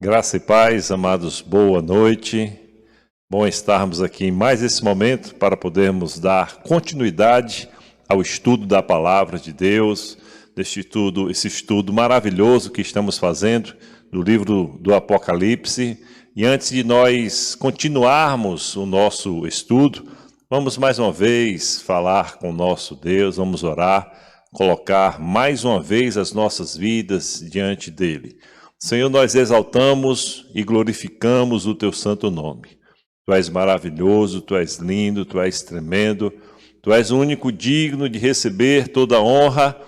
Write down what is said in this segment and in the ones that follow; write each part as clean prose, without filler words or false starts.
Graça e paz, amados, boa noite. Bom estarmos aqui em mais esse momento para podermos dar continuidade ao estudo da Palavra de Deus, esse estudo maravilhoso que estamos fazendo do livro do Apocalipse. E antes de nós continuarmos o nosso estudo, vamos mais uma vez falar com o nosso Deus, vamos orar, colocar mais uma vez as nossas vidas diante dele. Senhor, nós exaltamos e glorificamos o teu santo nome. Tu és maravilhoso, tu és lindo, tu és tremendo, tu és o único digno de receber toda a honra,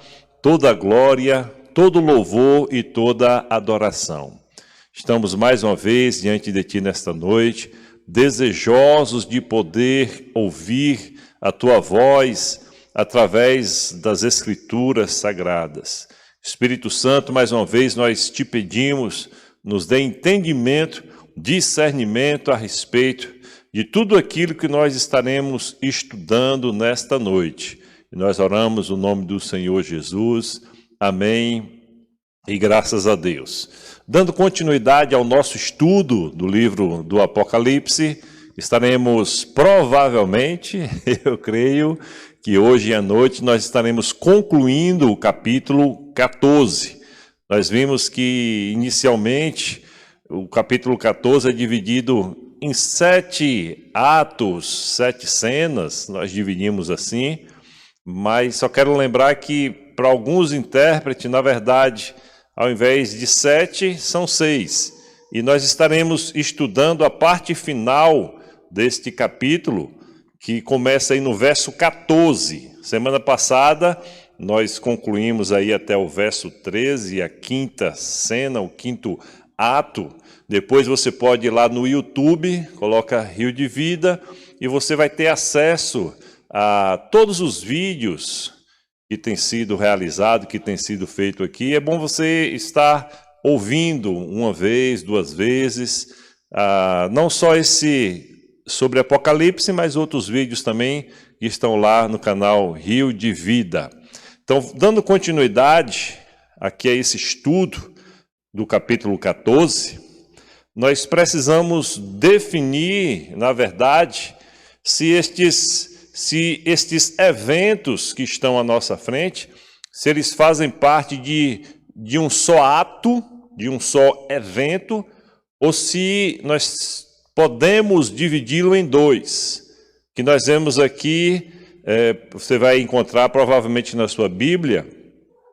toda a glória, todo o louvor e toda a adoração. Estamos mais uma vez diante de ti nesta noite, desejosos de poder ouvir a tua voz através das Escrituras Sagradas. Espírito Santo, mais uma vez nós te pedimos, nos dê entendimento, discernimento a respeito de tudo aquilo que nós estaremos estudando nesta noite. E nós oramos no nome do Senhor Jesus. Amém e graças a Deus. Dando continuidade ao nosso estudo do livro do Apocalipse, estaremos provavelmente, eu creio, que hoje à noite nós estaremos concluindo o capítulo 14. Nós vimos que, inicialmente, o capítulo 14 é dividido em 7 atos, 7 cenas, nós dividimos assim, mas só quero lembrar que, para alguns intérpretes, na verdade, ao invés de 7, são 6. E nós estaremos estudando a parte final deste capítulo, que começa aí no verso 14. Semana passada, nós concluímos aí até o verso 13, a quinta cena, o quinto ato. Depois você pode ir lá no YouTube, coloca Rio de Vida, e você vai ter acesso a todos os vídeos que têm sido realizados, que têm sido feito aqui. É bom você estar ouvindo uma vez, 2 vezes, não só esse sobre Apocalipse, mas outros vídeos também que estão lá no canal Rio de Vida. Então, dando continuidade aqui a esse estudo do capítulo 14, nós precisamos definir, na verdade, se estes eventos que estão à nossa frente, se eles fazem parte de um só ato, de um só evento, ou se nós podemos dividi-lo em 2, que nós vemos aqui, você vai encontrar provavelmente na sua Bíblia,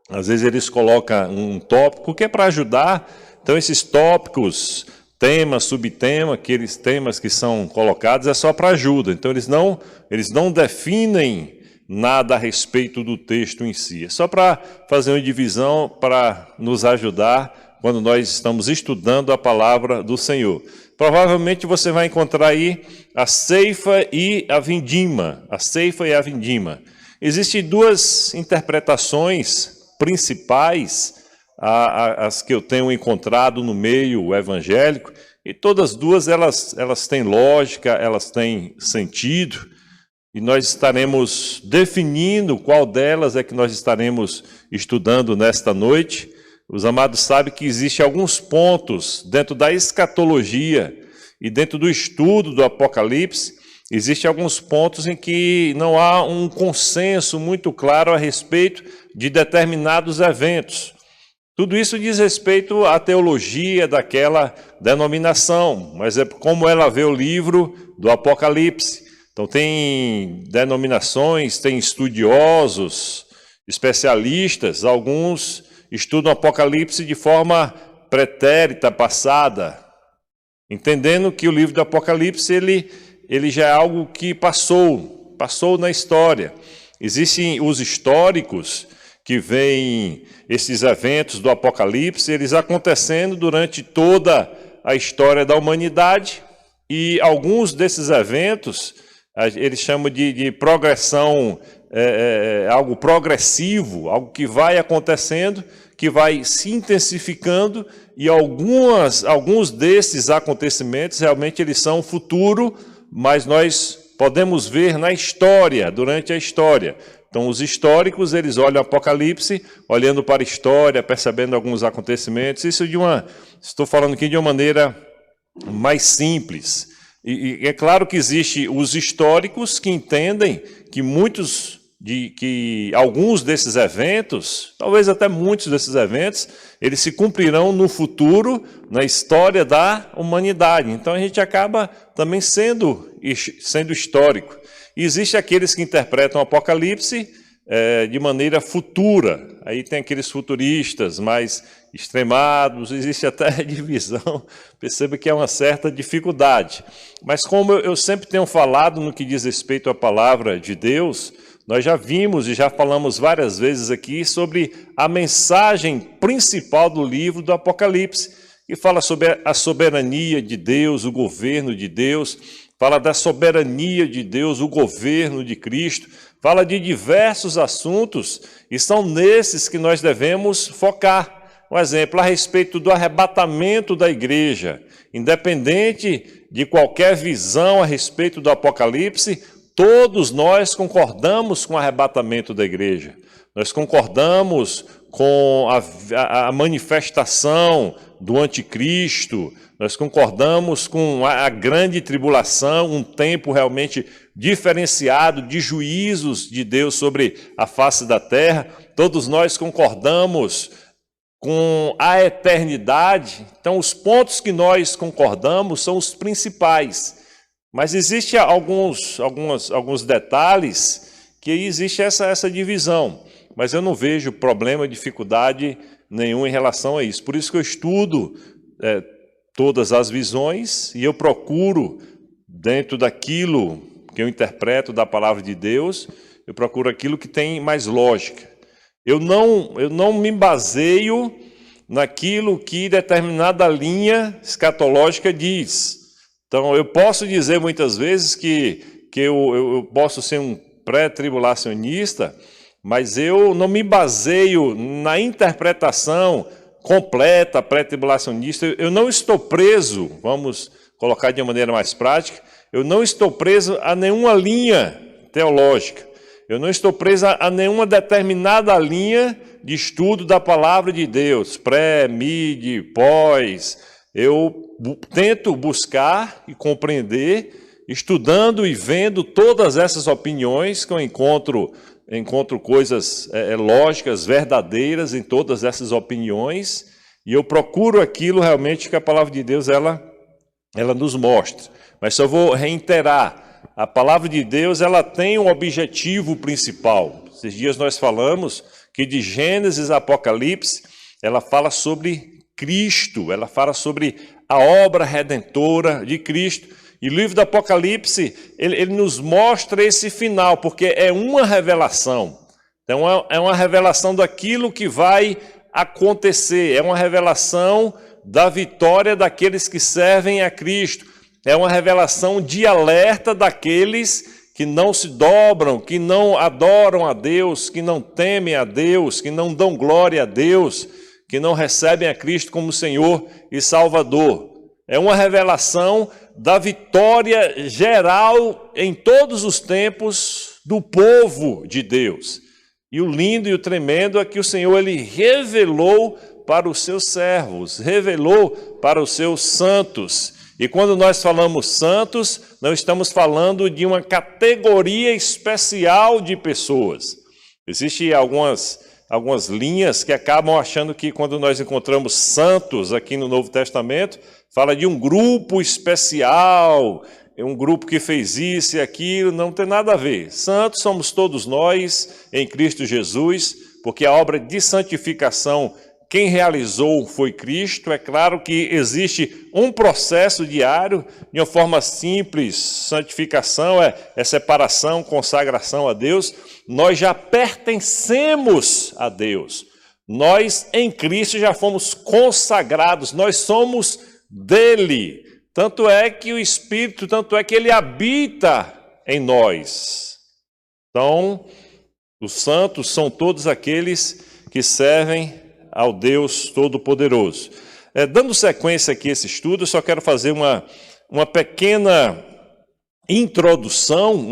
às vezes eles colocam um tópico que é para ajudar, então esses tópicos, tema, subtema, aqueles temas que são colocados é só para ajuda, então eles não definem nada a respeito do texto em si, é só para fazer uma divisão, para nos ajudar quando nós estamos estudando a palavra do Senhor. Provavelmente você vai encontrar aí a ceifa e a vindima. A ceifa e a vindima. Existem 2 interpretações principais, as que eu tenho encontrado no meio evangélico, e todas 2 elas têm lógica, elas têm sentido, e nós estaremos definindo qual delas é que nós estaremos estudando nesta noite. Os amados sabem que existem alguns pontos dentro da escatologia e dentro do estudo do Apocalipse, existem alguns pontos em que não há um consenso muito claro a respeito de determinados eventos. Tudo isso diz respeito à teologia daquela denominação, mas é como ela vê o livro do Apocalipse. Então tem denominações, tem estudiosos, especialistas, alguns estudam o Apocalipse de forma pretérita, passada, entendendo que o livro do Apocalipse ele já é algo que passou na história. Existem os históricos que veem esses eventos do Apocalipse, eles acontecendo durante toda a história da humanidade, e alguns desses eventos eles chamam de progressão, algo progressivo, algo que vai acontecendo, que vai se intensificando, e alguns desses acontecimentos realmente eles são futuro, mas nós podemos ver na história, durante a história. Então, os históricos, eles olham o Apocalipse, olhando para a história, percebendo alguns acontecimentos. Estou falando aqui de uma maneira mais simples. E é claro que existe os históricos que entendem que alguns desses eventos, talvez até muitos desses eventos, eles se cumprirão no futuro, na história da humanidade. Então a gente acaba também sendo histórico. E existem aqueles que interpretam o Apocalipse de maneira futura. Aí tem aqueles futuristas mais extremados, existe até divisão, perceba que é uma certa dificuldade. Mas como eu sempre tenho falado no que diz respeito à palavra de Deus, nós já vimos e já falamos várias vezes aqui sobre a mensagem principal do livro do Apocalipse, que fala sobre a soberania de Deus, o governo de Deus, fala da soberania de Deus, o governo de Cristo, fala de diversos assuntos, e são nesses que nós devemos focar. Um exemplo, a respeito do arrebatamento da igreja. Independente de qualquer visão a respeito do Apocalipse, todos nós concordamos com o arrebatamento da igreja. Nós concordamos com a manifestação do anticristo, nós concordamos com a grande tribulação, um tempo realmente diferenciado de juízos de Deus sobre a face da terra. Todos nós concordamos com a eternidade. Então, os pontos que nós concordamos são os principais. Mas existem alguns detalhes que existe essa divisão. Mas eu não vejo problema, dificuldade nenhum em relação a isso. Por isso que eu estudo todas as visões e eu procuro, dentro daquilo que eu interpreto da palavra de Deus, eu procuro aquilo que tem mais lógica. Eu não me baseio naquilo que determinada linha escatológica diz. Então, eu posso dizer muitas vezes que eu posso ser um pré-tribulacionista, mas eu não me baseio na interpretação completa pré-tribulacionista. Eu não estou preso, vamos colocar de uma maneira mais prática, eu não estou preso a nenhuma linha teológica. Eu não estou preso a nenhuma determinada linha de estudo da palavra de Deus, pré, mid, pós. Eu tento buscar e compreender, estudando e vendo todas essas opiniões, que eu encontro coisas lógicas, verdadeiras em todas essas opiniões, e eu procuro aquilo realmente que a palavra de Deus ela nos mostra. Mas só vou reiterar. A palavra de Deus, ela tem um objetivo principal. Esses dias nós falamos que de Gênesis a Apocalipse, ela fala sobre Cristo, ela fala sobre a obra redentora de Cristo. E o livro do Apocalipse, ele nos mostra esse final, porque é uma revelação. Então, é uma revelação daquilo que vai acontecer, é uma revelação da vitória daqueles que servem a Cristo. É uma revelação de alerta daqueles que não se dobram, que não adoram a Deus, que não temem a Deus, que não dão glória a Deus, que não recebem a Cristo como Senhor e Salvador. É uma revelação da vitória geral em todos os tempos do povo de Deus. E o lindo e o tremendo é que o Senhor ele revelou para os seus servos, revelou para os seus santos. E quando nós falamos santos, não estamos falando de uma categoria especial de pessoas. Existem algumas linhas que acabam achando que quando nós encontramos santos aqui no Novo Testamento, fala de um grupo especial, um grupo que fez isso e aquilo, não tem nada a ver. Santos somos todos nós em Cristo Jesus, porque a obra de santificação quem realizou foi Cristo. É claro que existe um processo diário, de uma forma simples, santificação é separação, consagração a Deus. Nós já pertencemos a Deus. Nós em Cristo já fomos consagrados, nós somos dele. Tanto é que o Espírito, tanto é que ele habita em nós. Então, os santos são todos aqueles que servem ao Deus Todo-Poderoso. Dando sequência aqui a esse estudo, eu só quero fazer uma pequena introdução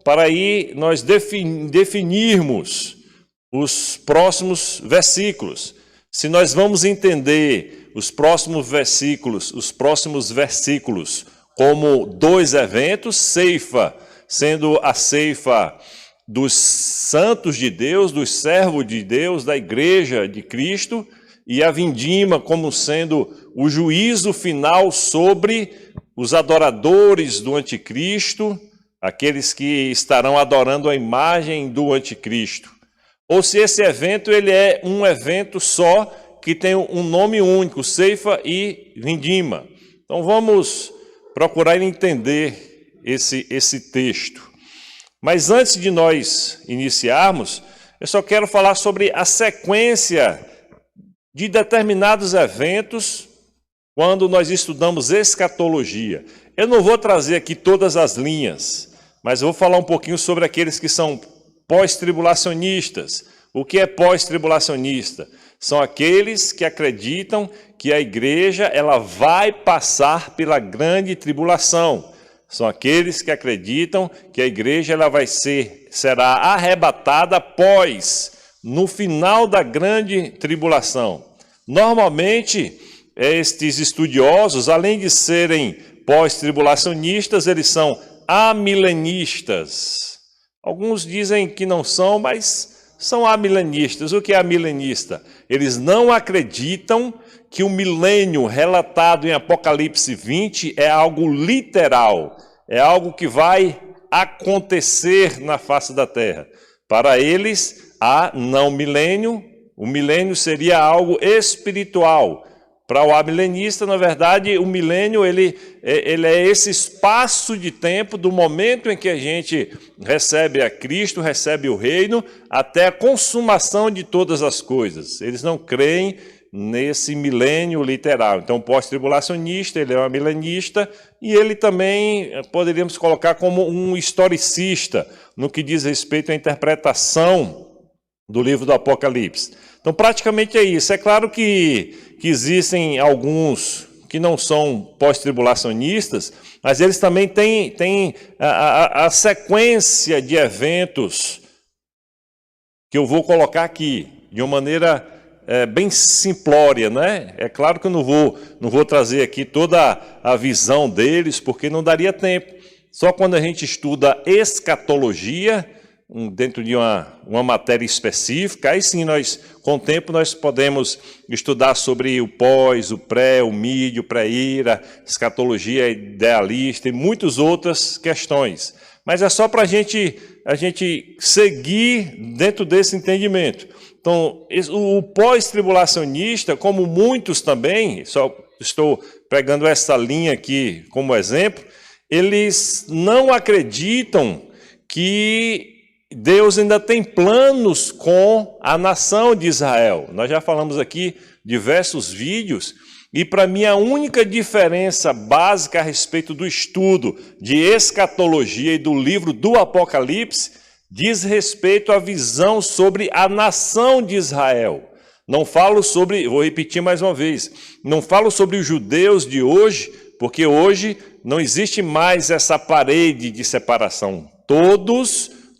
para aí nós definirmos os próximos versículos. Se nós vamos entender os próximos versículos como dois eventos, ceifa, sendo a ceifa dos santos de Deus, dos servos de Deus, da igreja de Cristo, e a vindima como sendo o juízo final sobre os adoradores do anticristo, aqueles que estarão adorando a imagem do anticristo. Ou se esse evento ele é um evento só, que tem um nome único, ceifa e vindima. Então vamos procurar entender esse texto. Mas antes de nós iniciarmos, eu só quero falar sobre a sequência de determinados eventos quando nós estudamos escatologia. Eu não vou trazer aqui todas as linhas, mas eu vou falar um pouquinho sobre aqueles que são pós-tribulacionistas. O que é pós-tribulacionista? São aqueles que acreditam que a igreja ela vai passar pela grande tribulação. São aqueles que acreditam que a igreja ela será arrebatada no final da grande tribulação. Normalmente, estes estudiosos, além de serem pós-tribulacionistas, eles são amilenistas. Alguns dizem que não são, mas são amilenistas. O que é amilenista? Eles não acreditam que o milênio relatado em Apocalipse 20 é algo literal, é algo que vai acontecer na face da terra. Para eles, há não milênio, o milênio seria algo espiritual. Para o amilenista, na verdade, o milênio ele é esse espaço de tempo do momento em que a gente recebe a Cristo, recebe o reino, até a consumação de todas as coisas. Eles não creem nesse milênio literal. Então, o pós-tribulacionista, ele é um milenista, e ele também poderíamos colocar como um historicista, no que diz respeito à interpretação do livro do Apocalipse. Então, praticamente é isso. É claro que existem alguns que não são pós-tribulacionistas, mas eles também têm a sequência de eventos que eu vou colocar aqui, de uma maneira bem simplória, né? É claro que eu não vou trazer aqui toda a visão deles, porque não daria tempo. Só quando a gente estuda escatologia, dentro de uma matéria específica, aí sim, com o tempo, nós podemos estudar sobre o pós, o pré, o mídio, o pré-ira, escatologia idealista e muitas outras questões. Mas é só para a gente seguir dentro desse entendimento. Então, o pós-tribulacionista, como muitos também, só estou pegando essa linha aqui como exemplo, eles não acreditam que Deus ainda tem planos com a nação de Israel. Nós já falamos aqui diversos vídeos, e para mim a única diferença básica a respeito do estudo de escatologia e do livro do Apocalipse diz respeito à visão sobre a nação de Israel. Não falo sobre, vou repetir mais uma vez, não falo sobre os judeus de hoje, porque hoje não existe mais essa parede de separação.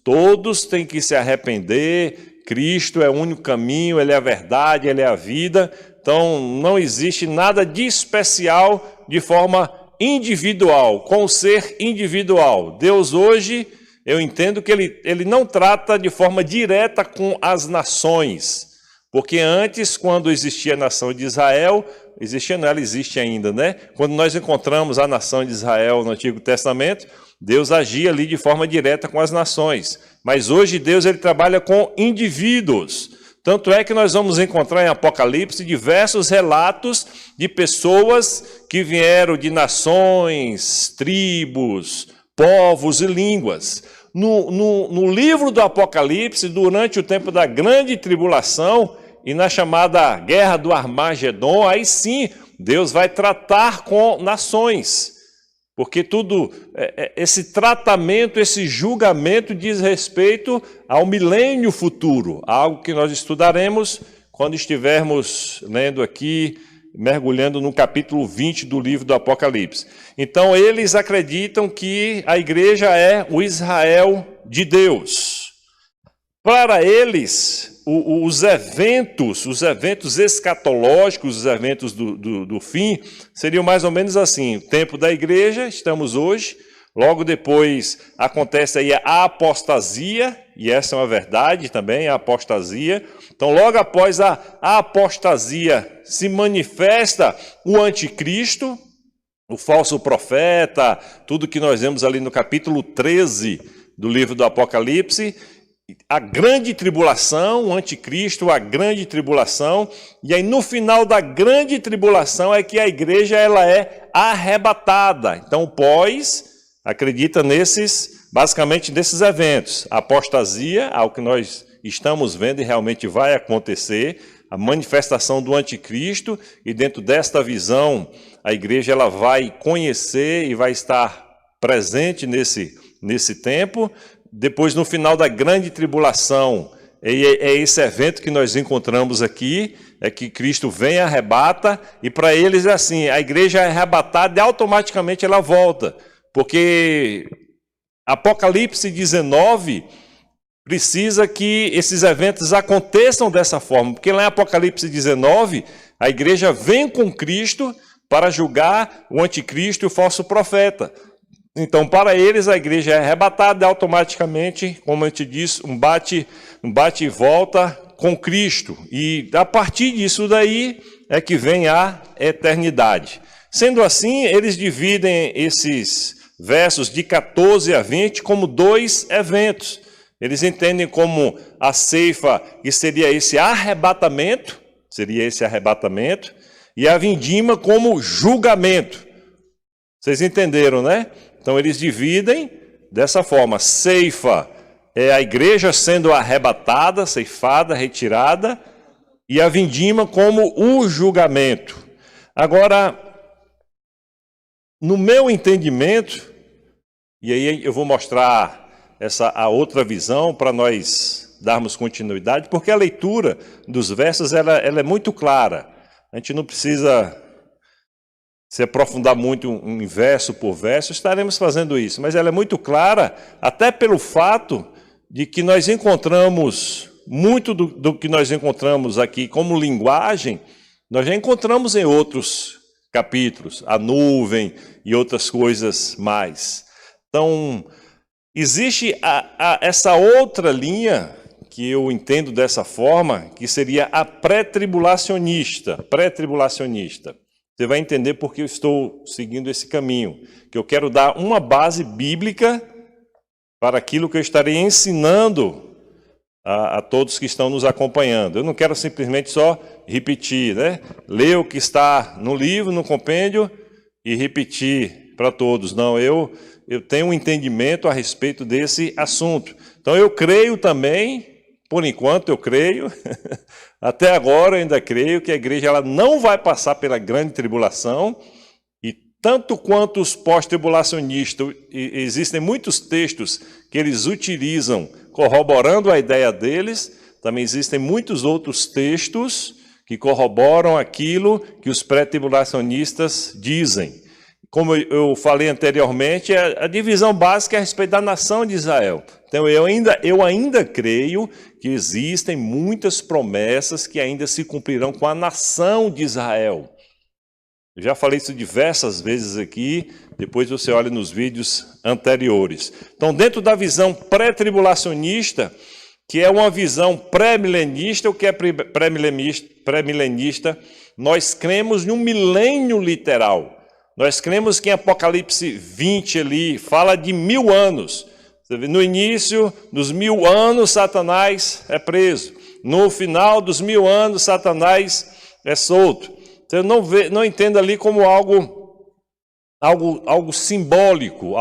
Todos têm que se arrepender, Cristo é o único caminho, Ele é a verdade, Ele é a vida. Então, não existe nada de especial de forma individual, com o ser individual. Deus hoje, eu entendo que Ele não trata de forma direta com as nações, porque antes, quando existia a nação de Israel, ela existe ainda, né? Quando nós encontramos a nação de Israel no Antigo Testamento, Deus agia ali de forma direta com as nações. Mas hoje Deus ele trabalha com indivíduos. Tanto é que nós vamos encontrar em Apocalipse diversos relatos de pessoas que vieram de nações, tribos, povos e línguas. No livro do Apocalipse, durante o tempo da grande tribulação e na chamada Guerra do Armagedon, aí sim Deus vai tratar com nações. Porque tudo, esse tratamento, esse julgamento diz respeito ao milênio futuro, algo que nós estudaremos quando estivermos lendo aqui, mergulhando no capítulo 20 do livro do Apocalipse. Então, eles acreditam que a igreja é o Israel de Deus. Para eles, os eventos escatológicos, os eventos do fim, seriam mais ou menos assim: o tempo da igreja, estamos hoje, logo depois acontece aí a apostasia, e essa é uma verdade também, a apostasia. Então, logo após a apostasia, se manifesta o anticristo, o falso profeta, tudo que nós vemos ali no capítulo 13 do livro do Apocalipse, a grande tribulação, o anticristo, a grande tribulação, e aí no final da grande tribulação é que a igreja ela é arrebatada. Então, acredita basicamente nesses eventos: a apostasia, ao que nós estamos vendo e realmente vai acontecer, a manifestação do anticristo, e dentro desta visão, a igreja ela vai conhecer e vai estar presente nesse tempo. Depois, no final da grande tribulação, é esse evento que nós encontramos aqui, é que Cristo vem e arrebata, e para eles é assim: a igreja é arrebatada e automaticamente ela volta, porque Apocalipse 19 precisa que esses eventos aconteçam dessa forma, porque lá em Apocalipse 19, a igreja vem com Cristo para julgar o anticristo e o falso profeta. Então, para eles, a igreja é arrebatada e automaticamente, como a gente diz, um bate e volta com Cristo. E a partir disso daí é que vem a eternidade. Sendo assim, eles dividem esses versos de 14 a 20 como dois eventos. Eles entendem como a ceifa, que seria esse arrebatamento, e a vindima como julgamento. Vocês entenderam, né? Então, eles dividem dessa forma: ceifa é a igreja sendo arrebatada, ceifada, retirada, e a vindima como o julgamento. Agora, no meu entendimento, e aí eu vou mostrar a outra visão para nós darmos continuidade, porque a leitura dos versos ela é muito clara. A gente não precisa se aprofundar muito em verso por verso, estaremos fazendo isso, mas ela é muito clara, até pelo fato de que nós encontramos muito do que nós encontramos aqui como linguagem, nós já encontramos em outros capítulos, a nuvem e outras coisas mais. Então, existe essa outra linha, que eu entendo dessa forma, que seria a pré-tribulacionista. Você vai entender porque eu estou seguindo esse caminho, que eu quero dar uma base bíblica para aquilo que eu estarei ensinando a todos que estão nos acompanhando. Eu não quero simplesmente só repetir, né? Ler o que está no livro, no compêndio, e repetir para todos. Não, eu tenho um entendimento a respeito desse assunto. Então, eu creio também, por enquanto eu creio, até agora eu ainda creio que a igreja ela não vai passar pela grande tribulação, e tanto quanto os pós-tribulacionistas, existem muitos textos que eles utilizam corroborando a ideia deles, também existem muitos outros textos que corroboram aquilo que os pré-tribulacionistas dizem. Como eu falei anteriormente, a divisão básica é a respeito da nação de Israel. Então, eu ainda creio que existem muitas promessas que ainda se cumprirão com a nação de Israel. Eu já falei isso diversas vezes aqui, depois você olha nos vídeos anteriores. Então, dentro da visão pré-tribulacionista, que é uma visão pré-milenista, o que é pré-milenista? Nós cremos em um milênio literal. Nós cremos que em Apocalipse 20 ali fala de 1000 anos. No início dos 1000 anos, Satanás é preso. No final dos 1000 anos, Satanás é solto. Você não entenda ali como algo simbólico,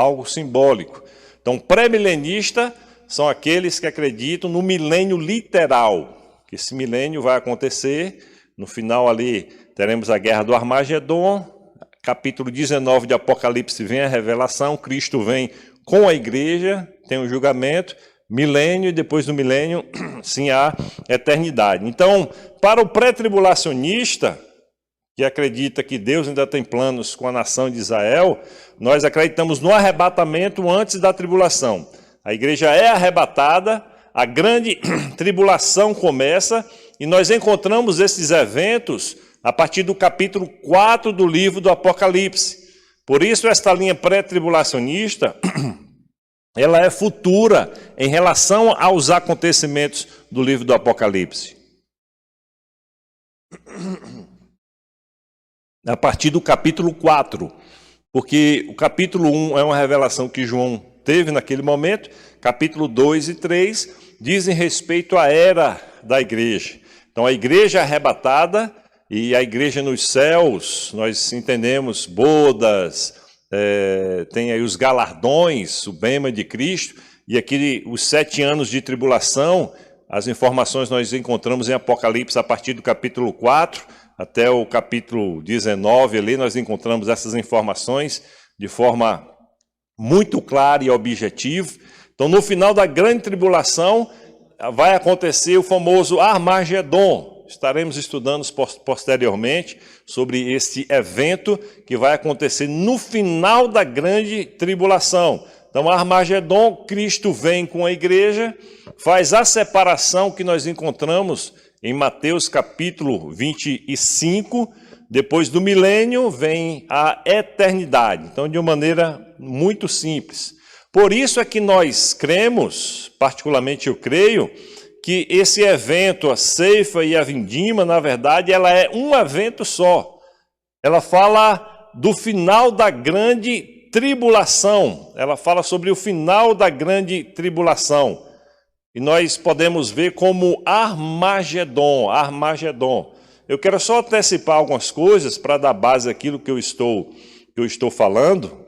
Então, pré-milenista são aqueles que acreditam no milênio literal, que esse milênio vai acontecer. No final ali teremos a guerra do Armagedon. Capítulo 19 de Apocalipse vem a revelação, Cristo vem com a igreja, tem um julgamento, milênio, e depois do milênio, sim, há eternidade. Então, para o pré-tribulacionista, que acredita que Deus ainda tem planos com a nação de Israel, nós acreditamos no arrebatamento antes da tribulação. A igreja é arrebatada, a grande tribulação começa, e nós encontramos esses eventos a partir do capítulo 4 do livro do Apocalipse. Por isso, esta linha pré-tribulacionista, ela é futura em relação aos acontecimentos do livro do Apocalipse. A partir do capítulo 4, porque o capítulo 1 é uma revelação que João teve naquele momento, capítulo 2 e 3 dizem respeito à era da igreja. Então, a igreja arrebatada e a igreja nos céus, nós entendemos bodas, tem aí os galardões, o bema de Cristo, e aqui os 7 anos de tribulação, as informações nós encontramos em Apocalipse a partir do capítulo 4 até o capítulo 19, ali nós encontramos essas informações de forma muito clara e objetiva. Então, no final da grande tribulação, vai acontecer o famoso Armagedon. Estaremos estudando posteriormente sobre esse evento que vai acontecer no final da grande tribulação. Então, Armagedon, Cristo vem com a igreja, faz a separação que nós encontramos em Mateus capítulo 25, depois do milênio vem a eternidade. Então, de uma maneira muito simples. Por isso é que nós cremos, particularmente eu creio, que esse evento, a ceifa e a vindima, na verdade, ela é um evento só. Ela fala do final da grande tribulação. Ela fala sobre o final da grande tribulação. E nós podemos ver como Armagedon. Eu quero só antecipar algumas coisas para dar base àquilo que eu estou falando,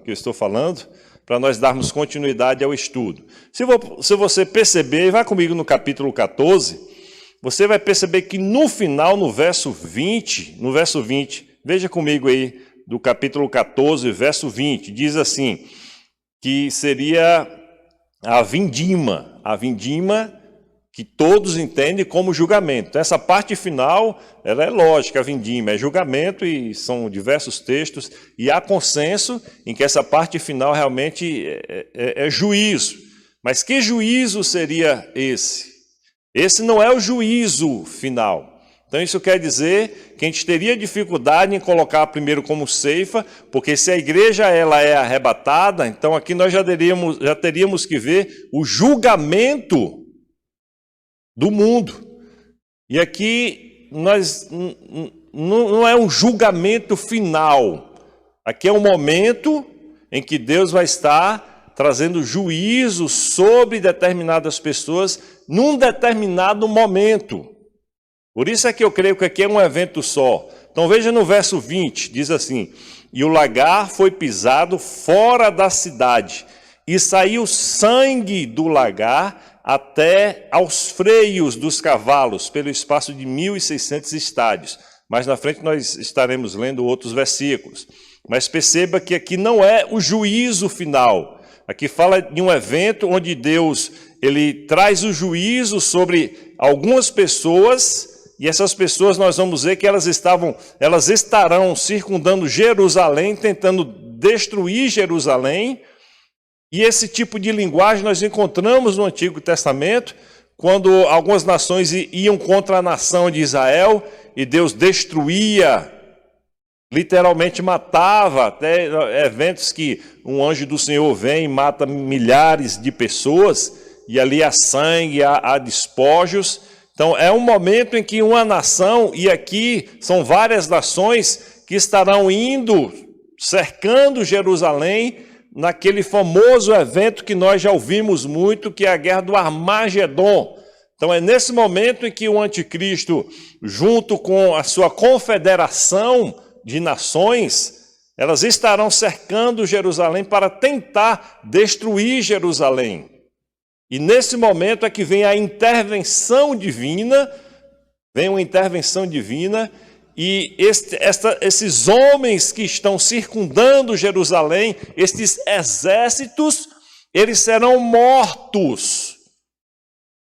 para nós darmos continuidade ao estudo. Se você perceber, vai comigo no capítulo 14, você vai perceber que no final, no verso 20, veja comigo aí, do capítulo 14, verso 20, diz assim, que seria a vindima que todos entendem como julgamento. Então, essa parte final, ela é lógica, a vindima é julgamento e são diversos textos, e há consenso em que essa parte final realmente é juízo. Mas que juízo seria esse? Esse não é o juízo final. Então, isso quer dizer que a gente teria dificuldade em colocar primeiro como ceifa, porque se a igreja ela é arrebatada, então aqui nós já teríamos que ver o julgamento do mundo. E aqui não é um julgamento final. Aqui é um momento em que Deus vai estar trazendo juízo sobre determinadas pessoas num determinado momento. Por isso é que eu creio que aqui é um evento só. Então veja no verso 20, diz assim: e o lagar foi pisado fora da cidade, e saiu sangue do lagar até aos freios dos cavalos, pelo espaço de 1.600 estádios. Mais na frente nós estaremos lendo outros versículos. Mas perceba que aqui não é o juízo final. Aqui fala de um evento onde Deus ele traz o juízo sobre algumas pessoas, e essas pessoas nós vamos ver que elas estarão circundando Jerusalém, tentando destruir Jerusalém. E esse tipo de linguagem nós encontramos no Antigo Testamento, quando algumas nações iam contra a nação de Israel, e Deus destruía, literalmente matava, até eventos que um anjo do Senhor vem e mata milhares de pessoas, e ali há sangue, há despojos. Então é um momento em que uma nação, e aqui são várias nações que estarão indo, cercando Jerusalém, naquele famoso evento que nós já ouvimos muito, que é a guerra do Armagedon. Então é nesse momento em que o anticristo, junto com a sua confederação de nações, elas estarão cercando Jerusalém para tentar destruir Jerusalém. E nesse momento é que vem a intervenção divina, e esses homens que estão circundando Jerusalém, estes exércitos, eles serão mortos.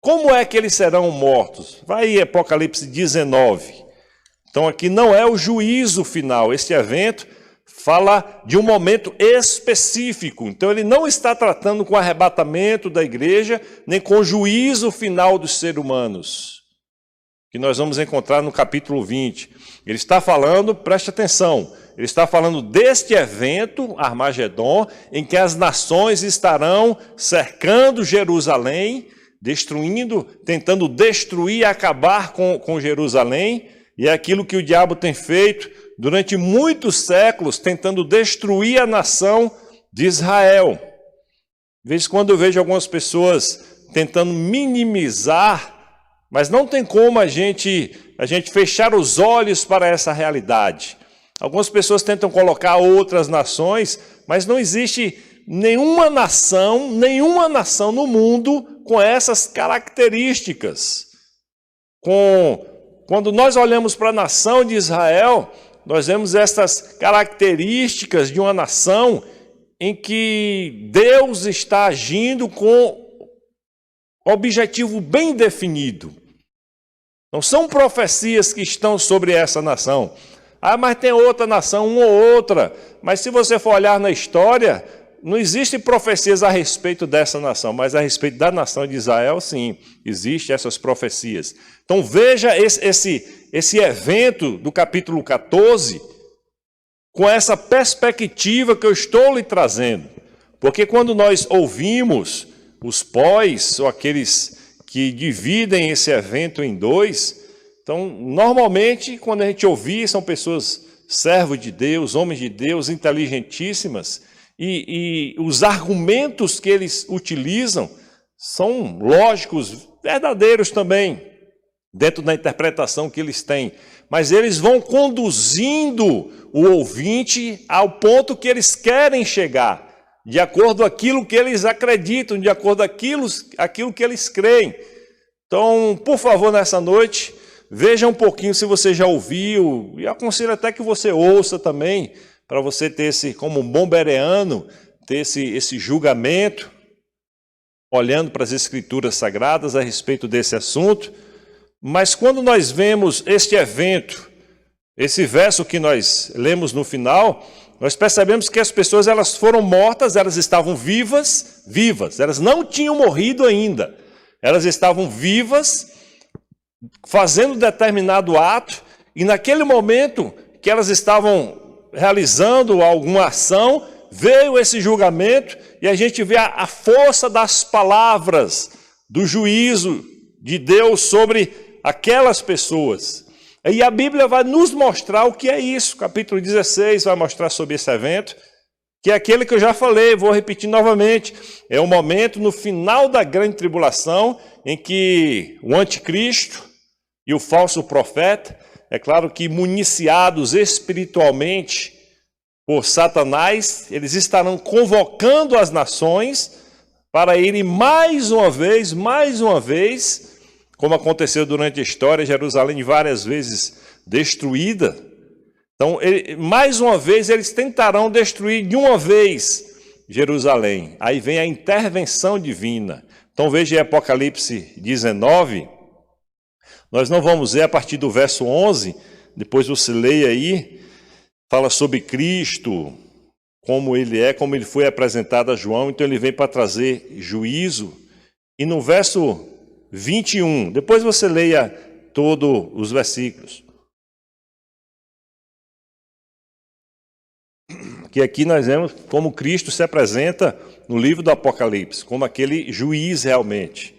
Como é que eles serão mortos? Vai aí, Apocalipse 19. Então aqui não é o juízo final. Este evento fala de um momento específico. Então ele não está tratando com o arrebatamento da igreja, nem com o juízo final dos seres humanos, que nós vamos encontrar no capítulo 20. Ele está falando, preste atenção, ele está falando deste evento, Armagedon, em que as nações estarão cercando Jerusalém, destruindo, tentando destruir e acabar com Jerusalém, e é aquilo que o diabo tem feito durante muitos séculos, tentando destruir a nação de Israel. De vez em quando eu vejo algumas pessoas tentando minimizar, mas não tem como a gente fechar os olhos para essa realidade. Algumas pessoas tentam colocar outras nações, mas não existe nenhuma nação no mundo com essas características. Quando nós olhamos para a nação de Israel, nós vemos essas características de uma nação em que Deus está agindo com objetivo bem definido. Não são profecias que estão sobre essa nação. Mas tem outra nação, uma ou outra. Mas se você for olhar na história, não existem profecias a respeito dessa nação, mas a respeito da nação de Israel, sim, existem essas profecias. Então veja esse evento do capítulo 14 com essa perspectiva que eu estou lhe trazendo. Porque quando nós ouvimos os pós, ou aqueles que dividem esse evento em dois, então normalmente quando a gente ouvir, são pessoas servos de Deus, homens de Deus, inteligentíssimas, e os argumentos que eles utilizam são lógicos, verdadeiros também, dentro da interpretação que eles têm. Mas eles vão conduzindo o ouvinte ao ponto que eles querem chegar, de acordo com aquilo que eles acreditam, de acordo com aquilo que eles creem. Então, por favor, nessa noite, veja um pouquinho se você já ouviu, e aconselho até que você ouça também, para você ter como um bom bereano, ter esse julgamento, olhando para as Escrituras Sagradas a respeito desse assunto. Mas quando nós vemos este evento, esse verso que nós lemos no final, nós percebemos que as pessoas elas foram mortas, elas estavam vivas, elas não tinham morrido ainda. Elas estavam vivas, fazendo determinado ato, e naquele momento que elas estavam realizando alguma ação, veio esse julgamento, e a gente vê a força das palavras, do juízo de Deus sobre aquelas pessoas. E a Bíblia vai nos mostrar o que é isso. Capítulo 16 vai mostrar sobre esse evento, que é aquele que eu já falei, vou repetir novamente. É o momento no final da grande tribulação, em que o anticristo e o falso profeta, é claro que municiados espiritualmente por Satanás, eles estarão convocando as nações para irem mais uma vez, como aconteceu durante a história, Jerusalém várias vezes destruída. Então, mais uma vez, eles tentarão destruir de uma vez Jerusalém. Aí vem a intervenção divina. Então, veja em Apocalipse 19, nós não vamos ver a partir do verso 11, depois você leia aí, fala sobre Cristo, como ele foi apresentado a João, então ele vem para trazer juízo. E no verso 21, depois você leia todos os versículos. Que aqui nós vemos como Cristo se apresenta no livro do Apocalipse, como aquele juiz realmente.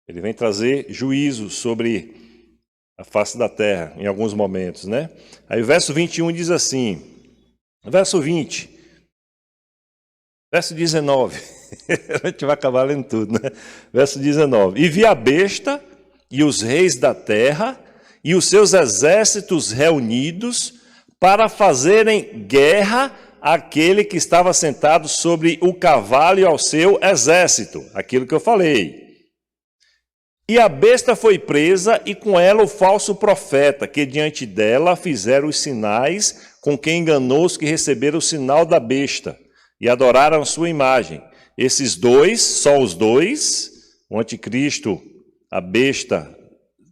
Ele vem trazer juízo sobre a face da terra, em alguns momentos, né? Aí o verso 21 diz assim, verso 20, verso 19, a gente vai acabar lendo tudo, né? Verso 19, e vi a besta e os reis da terra e os seus exércitos reunidos para fazerem guerra àquele que estava sentado sobre o cavalo e ao seu exército, aquilo que eu falei. E a besta foi presa, e com ela o falso profeta, que diante dela fizeram os sinais, com quem enganou os que receberam o sinal da besta, e adoraram a sua imagem. Esses dois, só os dois, o anticristo, a besta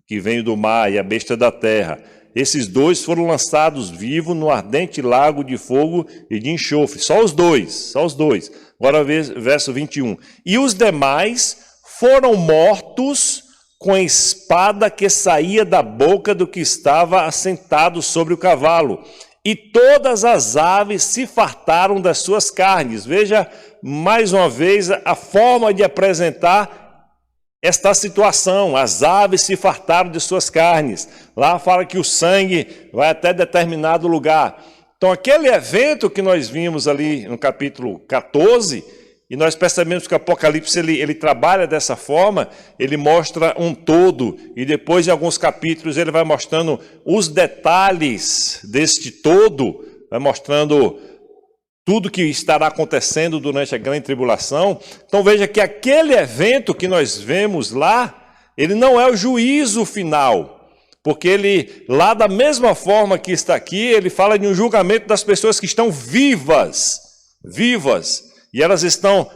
que veio do mar e a besta da terra, Esses dois foram lançados vivos no ardente lago de fogo e de enxofre. Só os dois. Agora verso 21. E os demais foram mortos com a espada que saía da boca do que estava assentado sobre o cavalo. E todas as aves se fartaram das suas carnes. Veja, mais uma vez, a forma de apresentar esta situação. As aves se fartaram de suas carnes. Lá fala que o sangue vai até determinado lugar. Então, aquele evento que nós vimos ali no capítulo 14, e nós percebemos que o Apocalipse ele trabalha dessa forma, ele mostra um todo, e depois em alguns capítulos ele vai mostrando os detalhes deste todo, vai mostrando tudo que estará acontecendo durante a grande tribulação. Então veja que aquele evento que nós vemos lá, ele não é o juízo final, porque ele, lá da mesma forma que está aqui, ele fala de um julgamento das pessoas que estão vivas, e elas estarão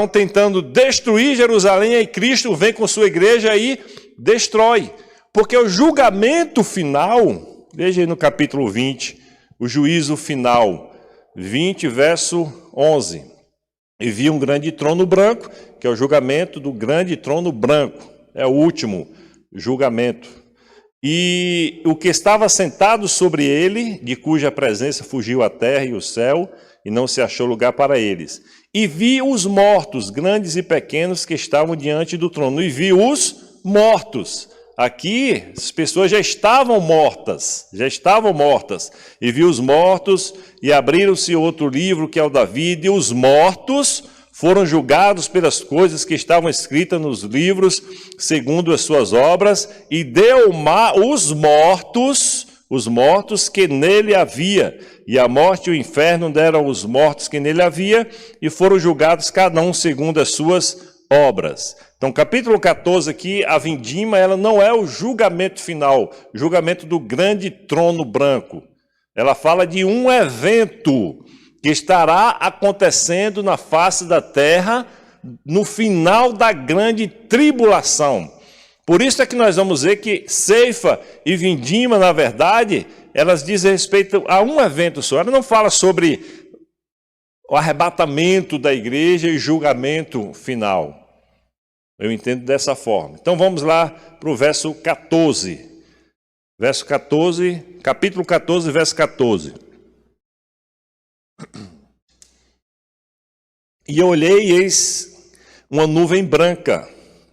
tentando destruir Jerusalém, e Cristo vem com sua igreja e destrói. Porque o julgamento final, veja aí no capítulo 20, o juízo final, 20, verso 11. E vi um grande trono branco, que é o julgamento do grande trono branco, é o último julgamento. E o que estava sentado sobre ele, de cuja presença fugiu a terra e o céu, e não se achou lugar para eles. E vi os mortos, grandes e pequenos, que estavam diante do trono. E vi os mortos. Aqui, as pessoas já estavam mortas. E vi os mortos, e abriram-se outro livro, que é o da vida, e os mortos foram julgados pelas coisas que estavam escritas nos livros, segundo as suas obras, e deu os mortos que nele havia, e a morte e o inferno deram os mortos que nele havia, e foram julgados cada um segundo as suas obras. Então, capítulo 14 aqui, a vindima, ela não é o julgamento final, o julgamento do grande trono branco. Ela fala de um evento que estará acontecendo na face da terra no final da grande tribulação. Por isso é que nós vamos ver que ceifa e vindima, na verdade, elas dizem respeito a um evento só. Ela não fala sobre o arrebatamento da igreja e julgamento final. Eu entendo dessa forma. Então vamos lá para o verso 14. Verso 14, capítulo 14, verso 14. E eu olhei, e eis uma nuvem branca,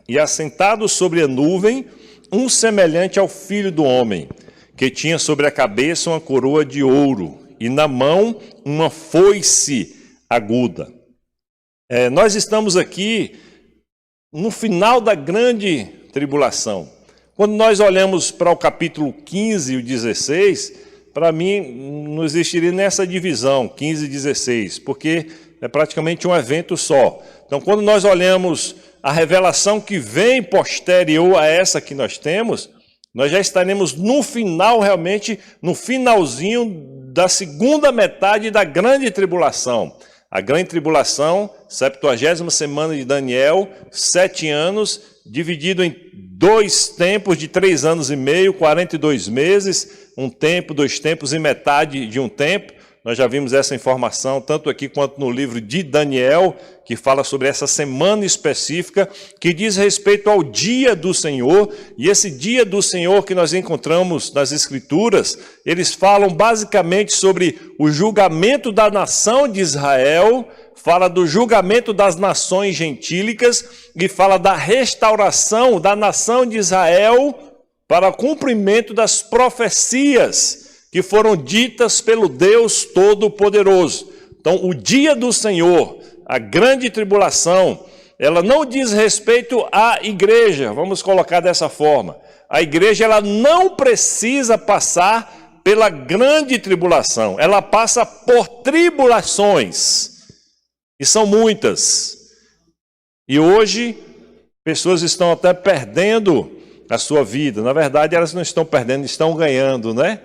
e assentado sobre a nuvem, um semelhante ao Filho do Homem, que tinha sobre a cabeça uma coroa de ouro, e na mão uma foice aguda. Nós estamos aqui no final da grande tribulação. Quando nós olhamos para o capítulo 15 e o 16, para mim não existiria nessa divisão, 15 e 16, porque é praticamente um evento só. Então, quando nós olhamos a revelação que vem posterior a essa que nós temos, nós já estaremos no final, realmente, no finalzinho da segunda metade da grande tribulação. A grande tribulação, 70ª semana de Daniel, 7 anos, dividido em 2 tempos de 3 anos e meio, 42 meses, 1 tempo, 2 tempos e metade de 1 tempo. Nós já vimos essa informação, tanto aqui quanto no livro de Daniel, que fala sobre essa semana específica, que diz respeito ao dia do Senhor. E esse dia do Senhor que nós encontramos nas Escrituras, eles falam basicamente sobre o julgamento da nação de Israel, fala do julgamento das nações gentílicas e fala da restauração da nação de Israel para o cumprimento das profecias que foram ditas pelo Deus Todo-Poderoso. Então, o dia do Senhor, a grande tribulação, ela não diz respeito à igreja, vamos colocar dessa forma. A igreja, ela não precisa passar pela grande tribulação, ela passa por tribulações, e são muitas. E hoje, pessoas estão até perdendo a sua vida. Na verdade, elas não estão perdendo, estão ganhando, né?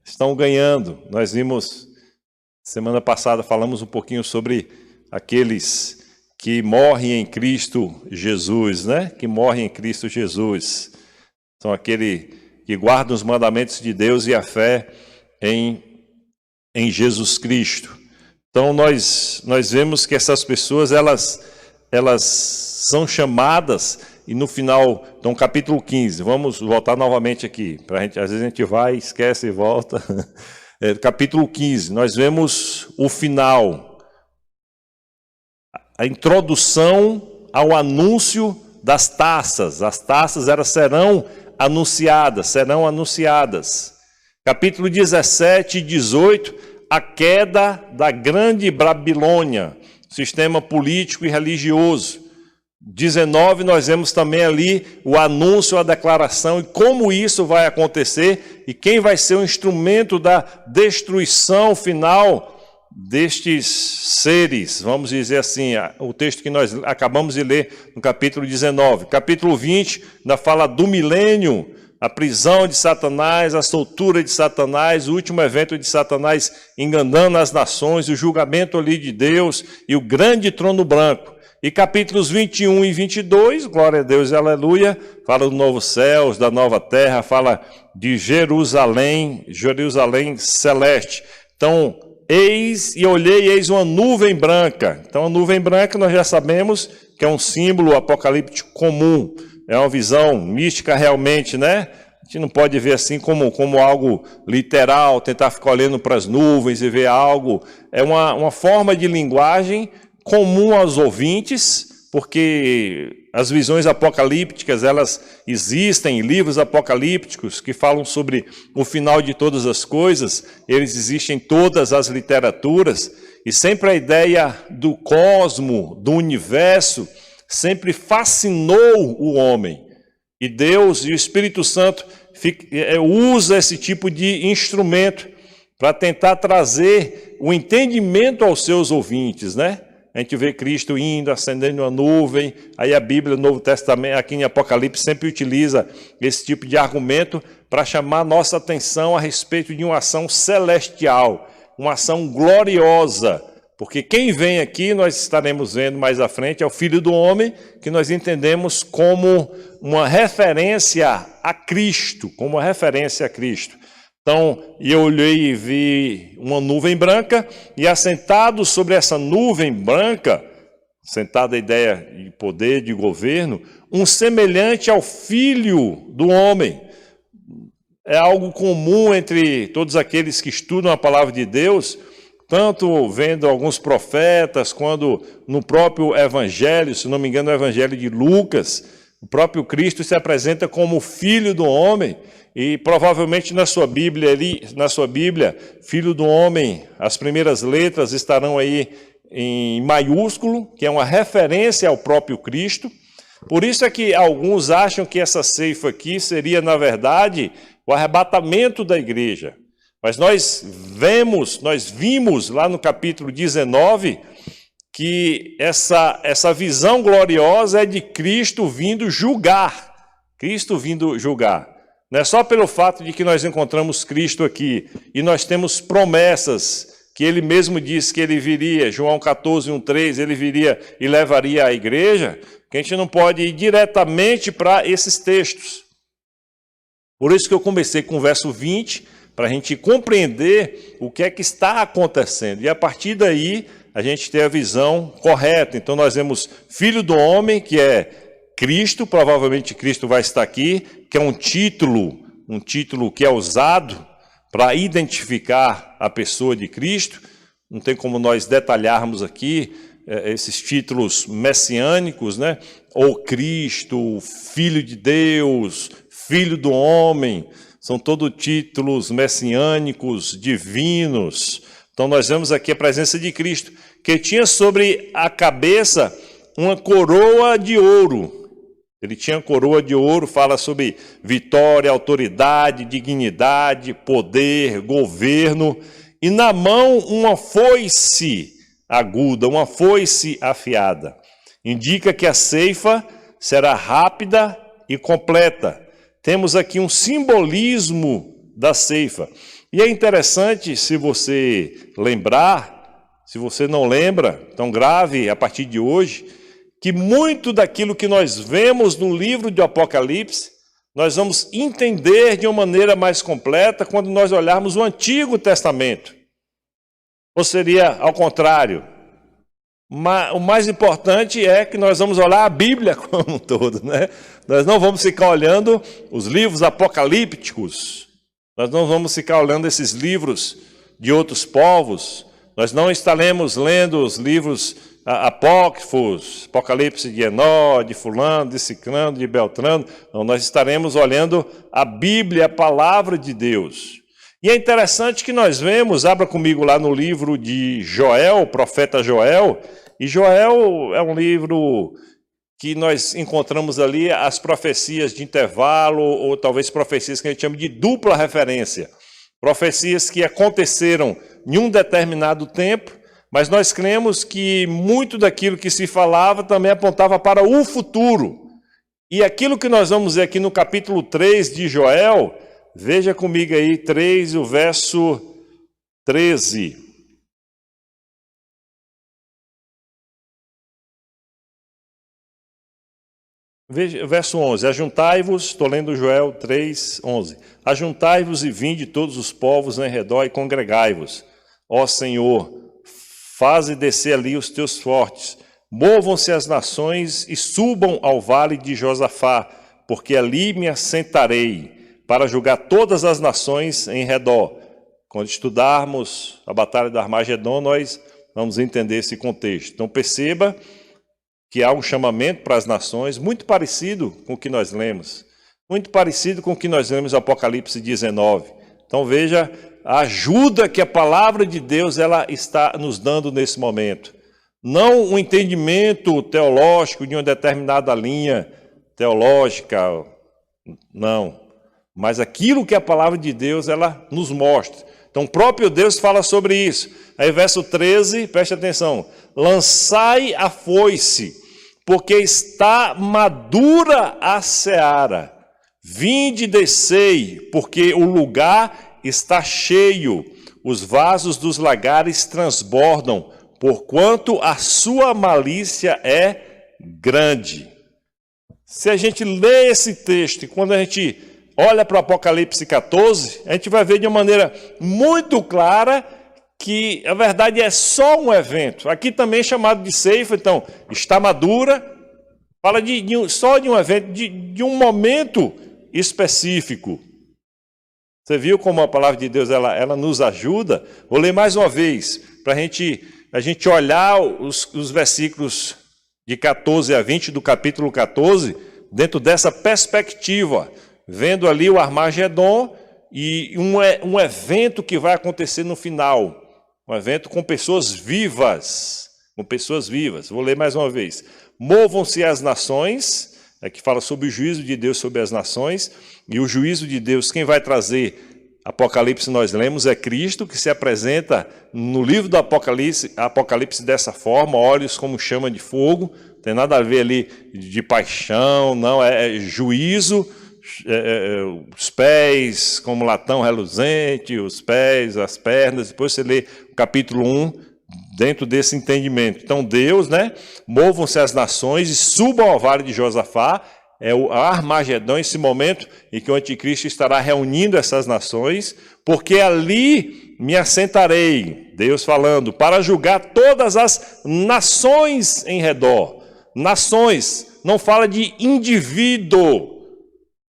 Estão ganhando. Nós vimos, semana passada, falamos um pouquinho sobre aqueles que morrem em Cristo Jesus, né? Que morrem em Cristo Jesus. São aquele que guardam os mandamentos de Deus e a fé em Jesus Cristo. Então nós vemos que essas pessoas, elas são chamadas, e no final, então capítulo 15, vamos voltar novamente aqui, às vezes a gente vai, esquece e volta. Capítulo 15, nós vemos o final, a introdução ao anúncio das taças. As taças serão anunciadas. Capítulo 17 e 18, a queda da grande Babilônia, sistema político e religioso. 19, nós vemos também ali o anúncio, a declaração e como isso vai acontecer e quem vai ser o instrumento da destruição final destes seres, vamos dizer assim, o texto que nós acabamos de ler no capítulo 19. Capítulo 20, ainda fala do milênio, a prisão de Satanás, a soltura de Satanás, o último evento de Satanás enganando as nações, o julgamento ali de Deus e o grande trono branco. E capítulos 21 e 22, glória a Deus e aleluia, fala do novo céus, da nova terra, fala de Jerusalém celeste. Então, eis uma nuvem branca. Então, a nuvem branca nós já sabemos que é um símbolo apocalíptico comum. É uma visão mística realmente, né? A gente não pode ver assim como algo literal, tentar ficar olhando para as nuvens e ver algo. É uma forma de linguagem comum aos ouvintes, porque as visões apocalípticas, elas existem, livros apocalípticos que falam sobre o final de todas as coisas, eles existem em todas as literaturas, e sempre a ideia do cosmo, do universo, sempre fascinou o homem. E Deus e o Espírito Santo usa esse tipo de instrumento para tentar trazer o entendimento aos seus ouvintes, né? A gente vê Cristo indo, ascendendo uma nuvem, aí a Bíblia, o Novo Testamento, aqui em Apocalipse, sempre utiliza esse tipo de argumento para chamar nossa atenção a respeito de uma ação celestial, uma ação gloriosa, porque quem vem aqui, nós estaremos vendo mais à frente, é o Filho do Homem, que nós entendemos como uma referência a Cristo, Então, eu olhei e vi uma nuvem branca, e assentado sobre essa nuvem branca, sentado a ideia de poder, de governo, um semelhante ao Filho do Homem. É algo comum entre todos aqueles que estudam a palavra de Deus, tanto vendo alguns profetas, quando no próprio Evangelho, se não me engano, o Evangelho de Lucas, o próprio Cristo se apresenta como Filho do Homem, e provavelmente na sua Bíblia, Filho do Homem, as primeiras letras estarão aí em maiúsculo, que é uma referência ao próprio Cristo. Por isso é que alguns acham que essa ceifa aqui seria, na verdade, o arrebatamento da igreja. Mas nós vimos lá no capítulo 19, que essa visão gloriosa é de Cristo vindo julgar. Não é só pelo fato de que nós encontramos Cristo aqui, e nós temos promessas, que ele mesmo disse que ele viria, João 14, 1,3, ele viria e levaria a igreja, que a gente não pode ir diretamente para esses textos. Por isso que eu comecei com o verso 20, para a gente compreender o que é que está acontecendo, e a partir daí a gente ter a visão correta. Então nós vemos Filho do Homem, que é Cristo, provavelmente Cristo vai estar aqui, que é um título que é usado para identificar a pessoa de Cristo. Não tem como nós detalharmos aqui esses títulos messiânicos, né? Ou Cristo, Filho de Deus, Filho do Homem, são todos títulos messiânicos, divinos. Então nós vemos aqui a presença de Cristo, que tinha sobre a cabeça uma coroa de ouro. Ele tinha coroa de ouro, fala sobre vitória, autoridade, dignidade, poder, governo. E na mão uma foice aguda, uma foice afiada. Indica que a ceifa será rápida e completa. Temos aqui um simbolismo da ceifa. E é interessante, se você lembrar, se você não lembra, então grave a partir de hoje, que muito daquilo que nós vemos no livro de Apocalipse, nós vamos entender de uma maneira mais completa quando nós olharmos o Antigo Testamento. Ou seria ao contrário. O mais importante é que nós vamos olhar a Bíblia como um todo, né? Nós não vamos ficar olhando os livros apocalípticos, nós não vamos ficar olhando esses livros de outros povos, nós não estaremos lendo os livros apócrifos, Apocalipse de Enó, de fulano, de ciclano, de beltrano. Não, nós estaremos olhando a Bíblia, a palavra de Deus. E é interessante que nós vemos, abra comigo lá no livro de Joel, o profeta Joel, e Joel é um livro que nós encontramos ali as profecias de intervalo, ou talvez profecias que a gente chama de dupla referência. Profecias que aconteceram em um determinado tempo, mas nós cremos que muito daquilo que se falava também apontava para o futuro. E aquilo que nós vamos ver aqui no capítulo 3 de Joel, veja comigo aí 3, o verso 13. Veja, verso 11, ajuntai-vos, estou lendo Joel 3, 11. Ajuntai-vos e vinde todos os povos em redor e congregai-vos. Ó Senhor, faze descer ali os teus fortes. Movam-se as nações e subam ao vale de Josafá, porque ali me assentarei para julgar todas as nações em redor. Quando estudarmos a Batalha de Armagedon, nós vamos entender esse contexto. Então perceba que há um chamamento para as nações muito parecido com o que nós lemos. Muito parecido com o que nós lemos no Apocalipse 19. Então veja a ajuda que a palavra de Deus ela está nos dando nesse momento. Não um entendimento teológico de uma determinada linha teológica, não. Mas aquilo que a palavra de Deus ela nos mostra. Então o próprio Deus fala sobre isso. Aí verso 13, preste atenção. Lançai a foice, porque está madura a seara. Vinde e descei, porque o lugar está cheio. Os vasos dos lagares transbordam, porquanto a sua malícia é grande. Se a gente lê esse texto e quando a gente olha para o Apocalipse 14, a gente vai ver de uma maneira muito clara que a verdade é só um evento. Aqui também é chamado de ceifa, então, está madura, fala só de um evento, de um momento específico. Você viu como a palavra de Deus ela nos ajuda? Vou ler mais uma vez, para a gente olhar os versículos de 14 a 20 do capítulo 14, dentro dessa perspectiva, vendo ali o Armagedon e um evento que vai acontecer no final. Um evento com pessoas vivas. Com pessoas vivas. Vou ler mais uma vez. Movam-se as nações, que fala sobre o juízo de Deus sobre as nações. E o juízo de Deus, quem vai trazer Apocalipse, nós lemos, é Cristo, que se apresenta no livro do Apocalipse dessa forma, olhos como chama de fogo. Não tem nada a ver ali de paixão, não, é juízo. Os pés como latão reluzente, os pés, as pernas, depois você lê o capítulo 1, dentro desse entendimento. Então Deus, movam-se as nações e subam ao vale de Josafá, é o Armagedon, esse momento em que o anticristo estará reunindo essas nações, porque ali me assentarei, Deus falando, para julgar todas as nações em redor. Nações, não fala de indivíduo,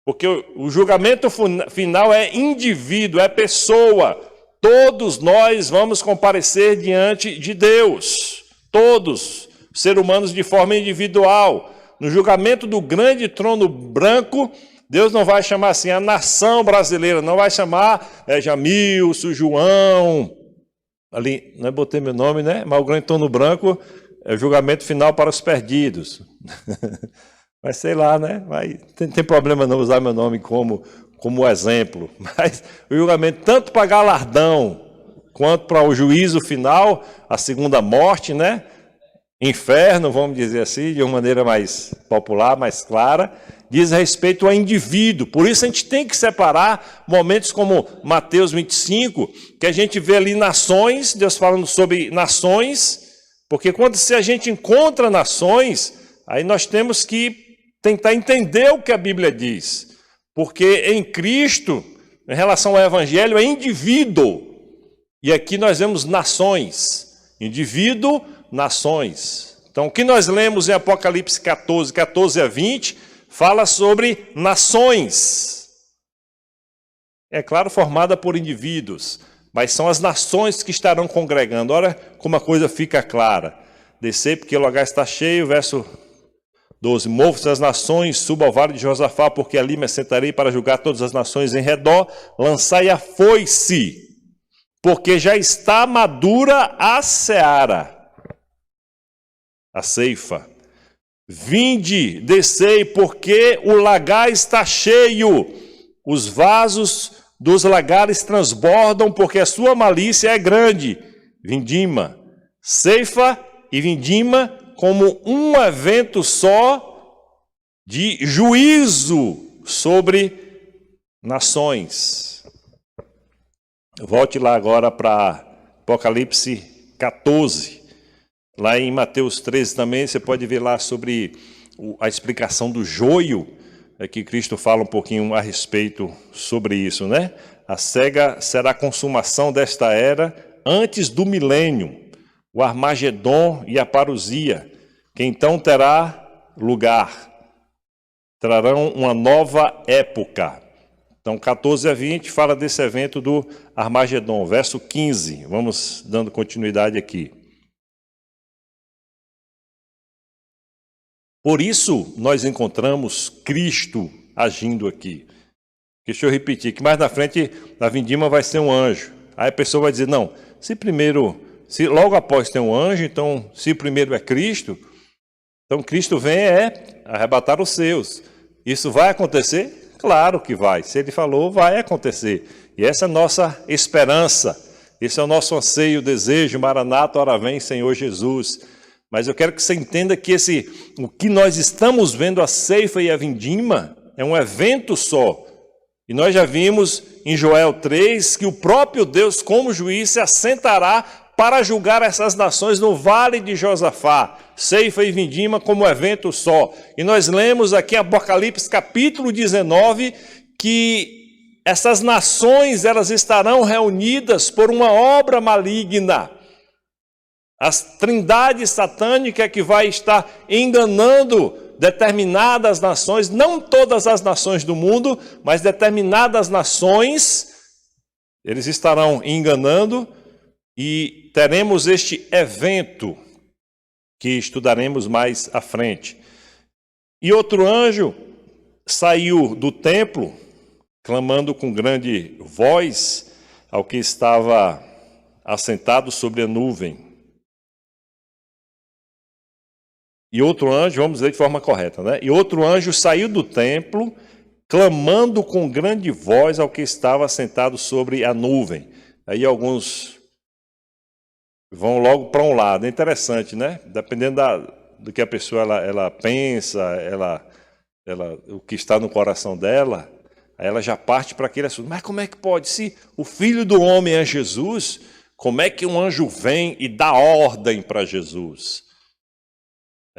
porque o julgamento final é indivíduo, é pessoa. Todos nós vamos comparecer diante de Deus. Todos, seres humanos de forma individual. No julgamento do grande trono branco, Deus não vai chamar assim a nação brasileira, não vai chamar Jamilson, João. Ali, não botei meu nome, né? Mas o grande trono branco é o julgamento final para os perdidos. Mas sei lá, né? Tem problema não usar meu nome como exemplo. Mas o julgamento tanto para galardão quanto para o juízo final, a segunda morte, né? Inferno, vamos dizer assim, de uma maneira mais popular, mais clara, diz respeito ao indivíduo. Por isso a gente tem que separar momentos como Mateus 25, que a gente vê ali nações, Deus falando sobre nações, porque se a gente encontra nações, aí nós temos que tentar entender o que a Bíblia diz. Porque em Cristo, em relação ao Evangelho, é indivíduo. E aqui nós vemos nações. Indivíduo, nações. Então, o que nós lemos em Apocalipse 14, 14 a 20, fala sobre nações. É claro, formada por indivíduos, mas são as nações que estarão congregando. Olha como a coisa fica clara. Descei porque o lugar está cheio, verso 12. Movo-se as nações, suba ao vale de Josafá, porque ali me sentarei para julgar todas as nações em redor. Lançai a foice, porque já está madura a seara, a ceifa. Vinde, descei, porque o lagar está cheio, os vasos dos lagares transbordam, porque a sua malícia é grande. Vindima, ceifa e vindima como um evento só de juízo sobre nações. Volte lá agora para Apocalipse 14. Lá em Mateus 13 também, você pode ver lá sobre a explicação do joio, que Cristo fala um pouquinho a respeito sobre isso, né? A cega será a consumação desta era antes do milênio, o Armagedon e a parousia, que então terá lugar. Trarão uma nova época. Então, 14 a 20 fala desse evento do Armagedon. Verso 15, vamos dando continuidade aqui. Por isso, nós encontramos Cristo agindo aqui. Deixa eu repetir, que mais na frente, na vindima vai ser um anjo. Aí a pessoa vai dizer, não, se logo após tem um anjo, então, se primeiro é Cristo, então Cristo vem arrebatar os seus. Isso vai acontecer? Claro que vai. Se ele falou, vai acontecer. E essa é a nossa esperança. Esse é o nosso anseio, desejo, Maranata, ora vem, Senhor Jesus. Mas eu quero que você entenda que o que nós estamos vendo, a ceifa e a vindima, é um evento só. E nós já vimos em Joel 3 que o próprio Deus, como juiz, se assentará para julgar essas nações no vale de Josafá, ceifa e vindima como evento só. E nós lemos aqui em Apocalipse capítulo 19 que essas nações elas estarão reunidas por uma obra maligna. A trindade satânica que vai estar enganando determinadas nações, não todas as nações do mundo, mas determinadas nações, eles estarão enganando e teremos este evento que estudaremos mais à frente. E outro anjo saiu do templo, clamando com grande voz ao que estava assentado sobre a nuvem. E outro anjo, vamos dizer de forma correta, né? E outro anjo saiu do templo, clamando com grande voz ao que estava sentado sobre a nuvem. Aí alguns vão logo para um lado. É interessante, né? Dependendo do que a pessoa ela pensa, o que está no coração dela, aí ela já parte para aquele assunto. Mas como é que pode? Se o Filho do Homem é Jesus, como é que um anjo vem e dá ordem para Jesus?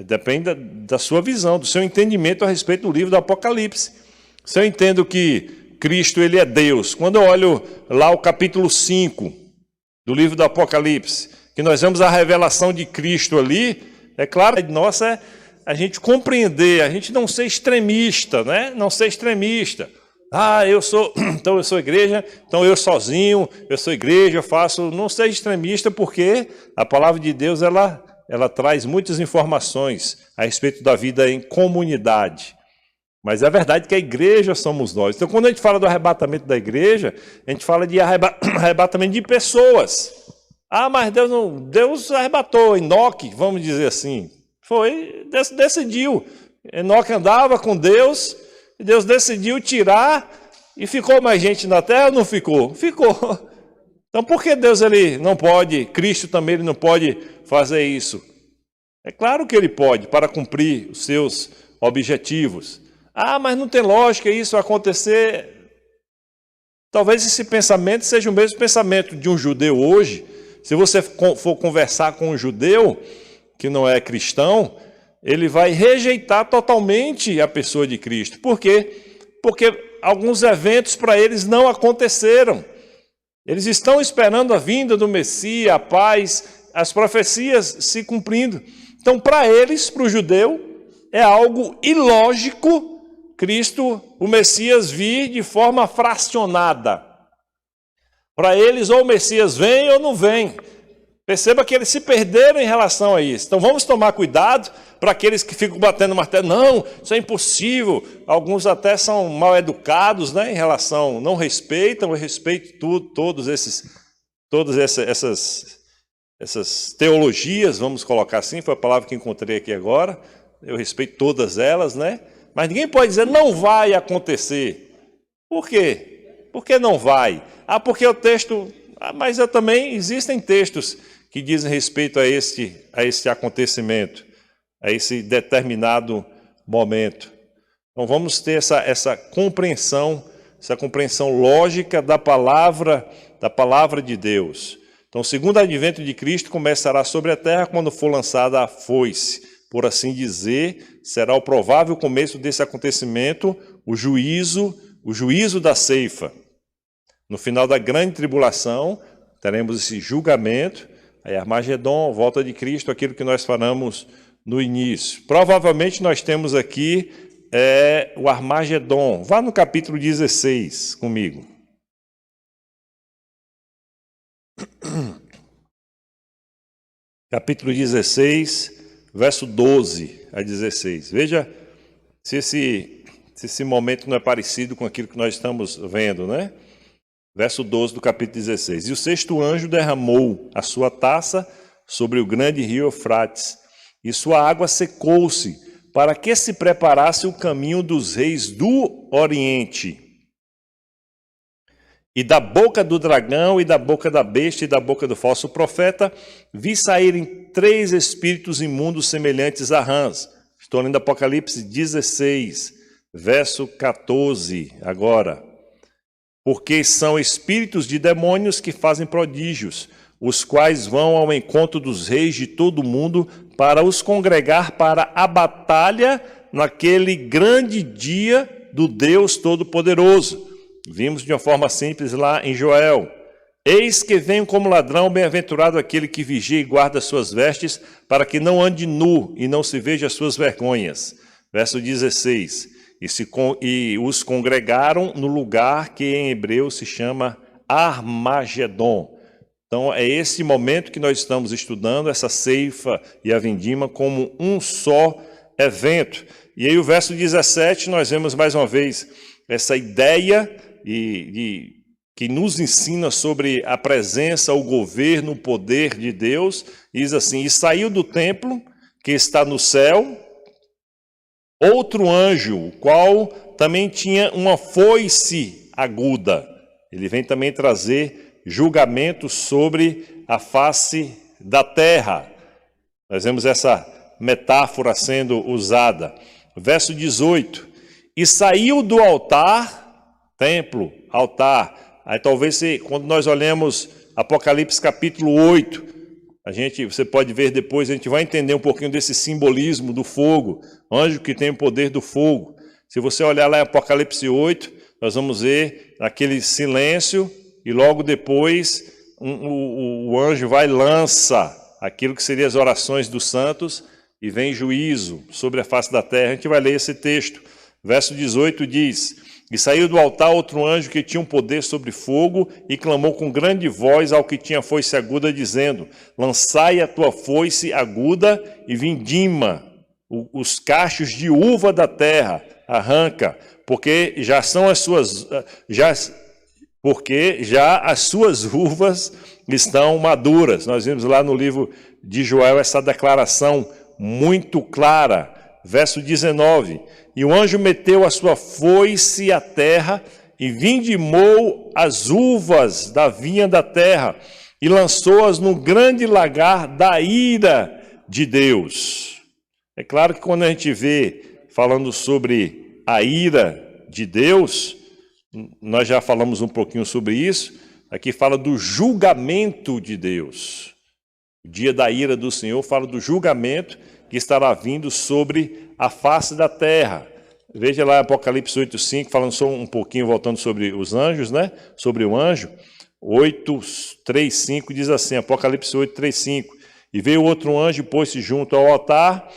Depende da sua visão, do seu entendimento a respeito do livro do Apocalipse. Se eu entendo que Cristo ele é Deus, quando eu olho lá o capítulo 5 do livro do Apocalipse, que nós vemos a revelação de Cristo ali, é claro, nossa, é a gente compreender, a gente não ser extremista, né? Não ser extremista. Então eu sou igreja, então eu sozinho, eu sou igreja, eu faço... Não seja extremista, porque a palavra de Deus, ela traz muitas informações a respeito da vida em comunidade. Mas é verdade que a igreja somos nós. Então, quando a gente fala do arrebatamento da igreja, a gente fala de arrebatamento de pessoas. Mas Deus arrebatou Enoque, vamos dizer assim. Decidiu. Enoque andava com Deus, e Deus decidiu tirar, e ficou mais gente na terra ou não ficou? Ficou. Então, por que Deus ele não pode, Cristo também ele não pode fazer isso? É claro que ele pode, para cumprir os seus objetivos. Mas não tem lógica isso acontecer. Talvez esse pensamento seja o mesmo pensamento de um judeu hoje. Se você for conversar com um judeu que não é cristão, ele vai rejeitar totalmente a pessoa de Cristo. Por quê? Porque alguns eventos para eles não aconteceram. Eles estão esperando a vinda do Messias, a paz, as profecias se cumprindo. Então, para eles, para o judeu, é algo ilógico Cristo, o Messias, vir de forma fracionada. Para eles, ou o Messias vem ou não vem. Perceba que eles se perderam em relação a isso. Então vamos tomar cuidado para aqueles que ficam batendo martelo. Não, isso é impossível. Alguns até são mal educados, né, em relação, não respeitam, eu respeito tudo, todas essas teologias, vamos colocar assim, foi a palavra que encontrei aqui agora. Eu respeito todas elas, né? Mas ninguém pode dizer não vai acontecer. Por quê? Por que não vai? Ah, porque o texto... mas também existem textos que dizem respeito a este acontecimento, a esse determinado momento. Então vamos ter essa compreensão lógica da palavra de Deus. Então o segundo advento de Cristo começará sobre a terra quando for lançada a foice, por assim dizer, será o provável começo desse acontecimento, o juízo da ceifa. No final da grande tribulação, teremos esse julgamento, aí Armagedon, volta de Cristo, aquilo que nós falamos no início. Provavelmente nós temos aqui o Armagedon. Vá no capítulo 16 comigo. Capítulo 16, verso 12 a 16. Veja se esse momento não é parecido com aquilo que nós estamos vendo, né? Verso 12 do capítulo 16. E o sexto anjo derramou a sua taça sobre o grande rio Eufrates, e sua água secou-se, para que se preparasse o caminho dos reis do Oriente. E da boca do dragão, e da boca da besta, e da boca do falso profeta, vi saírem 3 espíritos imundos semelhantes a rãs. Estou lendo Apocalipse 16, verso 14, agora. Porque são espíritos de demônios que fazem prodígios, os quais vão ao encontro dos reis de todo o mundo para os congregar para a batalha naquele grande dia do Deus Todo-Poderoso. Vimos de uma forma simples lá em Joel. Eis que venho como ladrão, bem-aventurado aquele que vigia e guarda suas vestes, para que não ande nu e não se veja as suas vergonhas. Verso 16. E os congregaram no lugar que em hebreu se chama Armagedon. Então é esse momento que nós estamos estudando, essa ceifa e a vindima, como um só evento. E aí o verso 17, nós vemos mais uma vez essa ideia que nos ensina sobre a presença, o governo, o poder de Deus. Diz assim, e saiu do templo que está no céu, outro anjo, o qual também tinha uma foice aguda. Ele vem também trazer julgamento sobre a face da terra. Nós vemos essa metáfora sendo usada. Verso 18. E saiu do altar, templo, altar. Aí talvez quando nós olhamos Apocalipse capítulo 8, você pode ver depois, a gente vai entender um pouquinho desse simbolismo do fogo, anjo que tem o poder do fogo. Se você olhar lá em Apocalipse 8, nós vamos ver aquele silêncio e logo depois o anjo vai e lança aquilo que seriam as orações dos santos e vem juízo sobre a face da terra. A gente vai ler esse texto. Verso 18 diz... E saiu do altar outro anjo que tinha um poder sobre fogo e clamou com grande voz ao que tinha foice aguda, dizendo, lançai a tua foice aguda e vindima os cachos de uva da terra, arranca, porque já as suas uvas estão maduras. Nós vimos lá no livro de Joel essa declaração muito clara. Verso 19, e o anjo meteu a sua foice à terra e vindimou as uvas da vinha da terra e lançou-as no grande lagar da ira de Deus. É claro que quando a gente vê falando sobre a ira de Deus, nós já falamos um pouquinho sobre isso, aqui fala do julgamento de Deus. O dia da ira do Senhor fala do julgamento que estará vindo sobre a face da terra. Veja lá Apocalipse 8:5, falando só um pouquinho, voltando sobre os anjos, né? Sobre o anjo. 8:3-5 diz assim, Apocalipse 8:3-5. E veio outro anjo e pôs-se junto ao altar,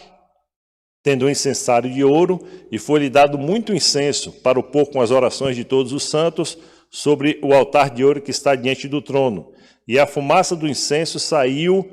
tendo um incensário de ouro, e foi-lhe dado muito incenso para o pôr com as orações de todos os santos sobre o altar de ouro que está diante do trono. E a fumaça do incenso subiu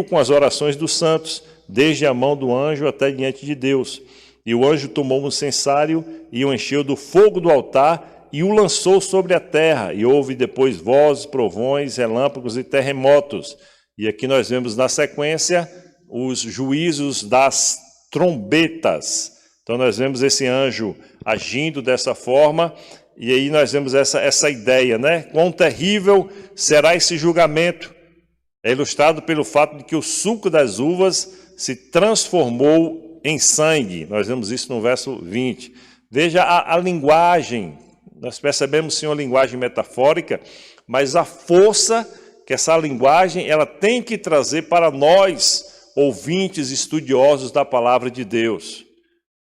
com as orações dos santos, desde a mão do anjo até diante de Deus. E o anjo tomou um incensário e o encheu do fogo do altar e o lançou sobre a terra. E houve depois vozes, trovões, relâmpagos e terremotos. E aqui nós vemos na sequência os juízos das trombetas. Então nós vemos esse anjo agindo dessa forma, e aí nós vemos essa ideia, né? Quão terrível será esse julgamento. É ilustrado pelo fato de que o suco das uvas se transformou em sangue. Nós vemos isso no verso 20. Veja a linguagem. Nós percebemos sim uma linguagem metafórica, mas a força que essa linguagem ela tem que trazer para nós, ouvintes estudiosos da palavra de Deus.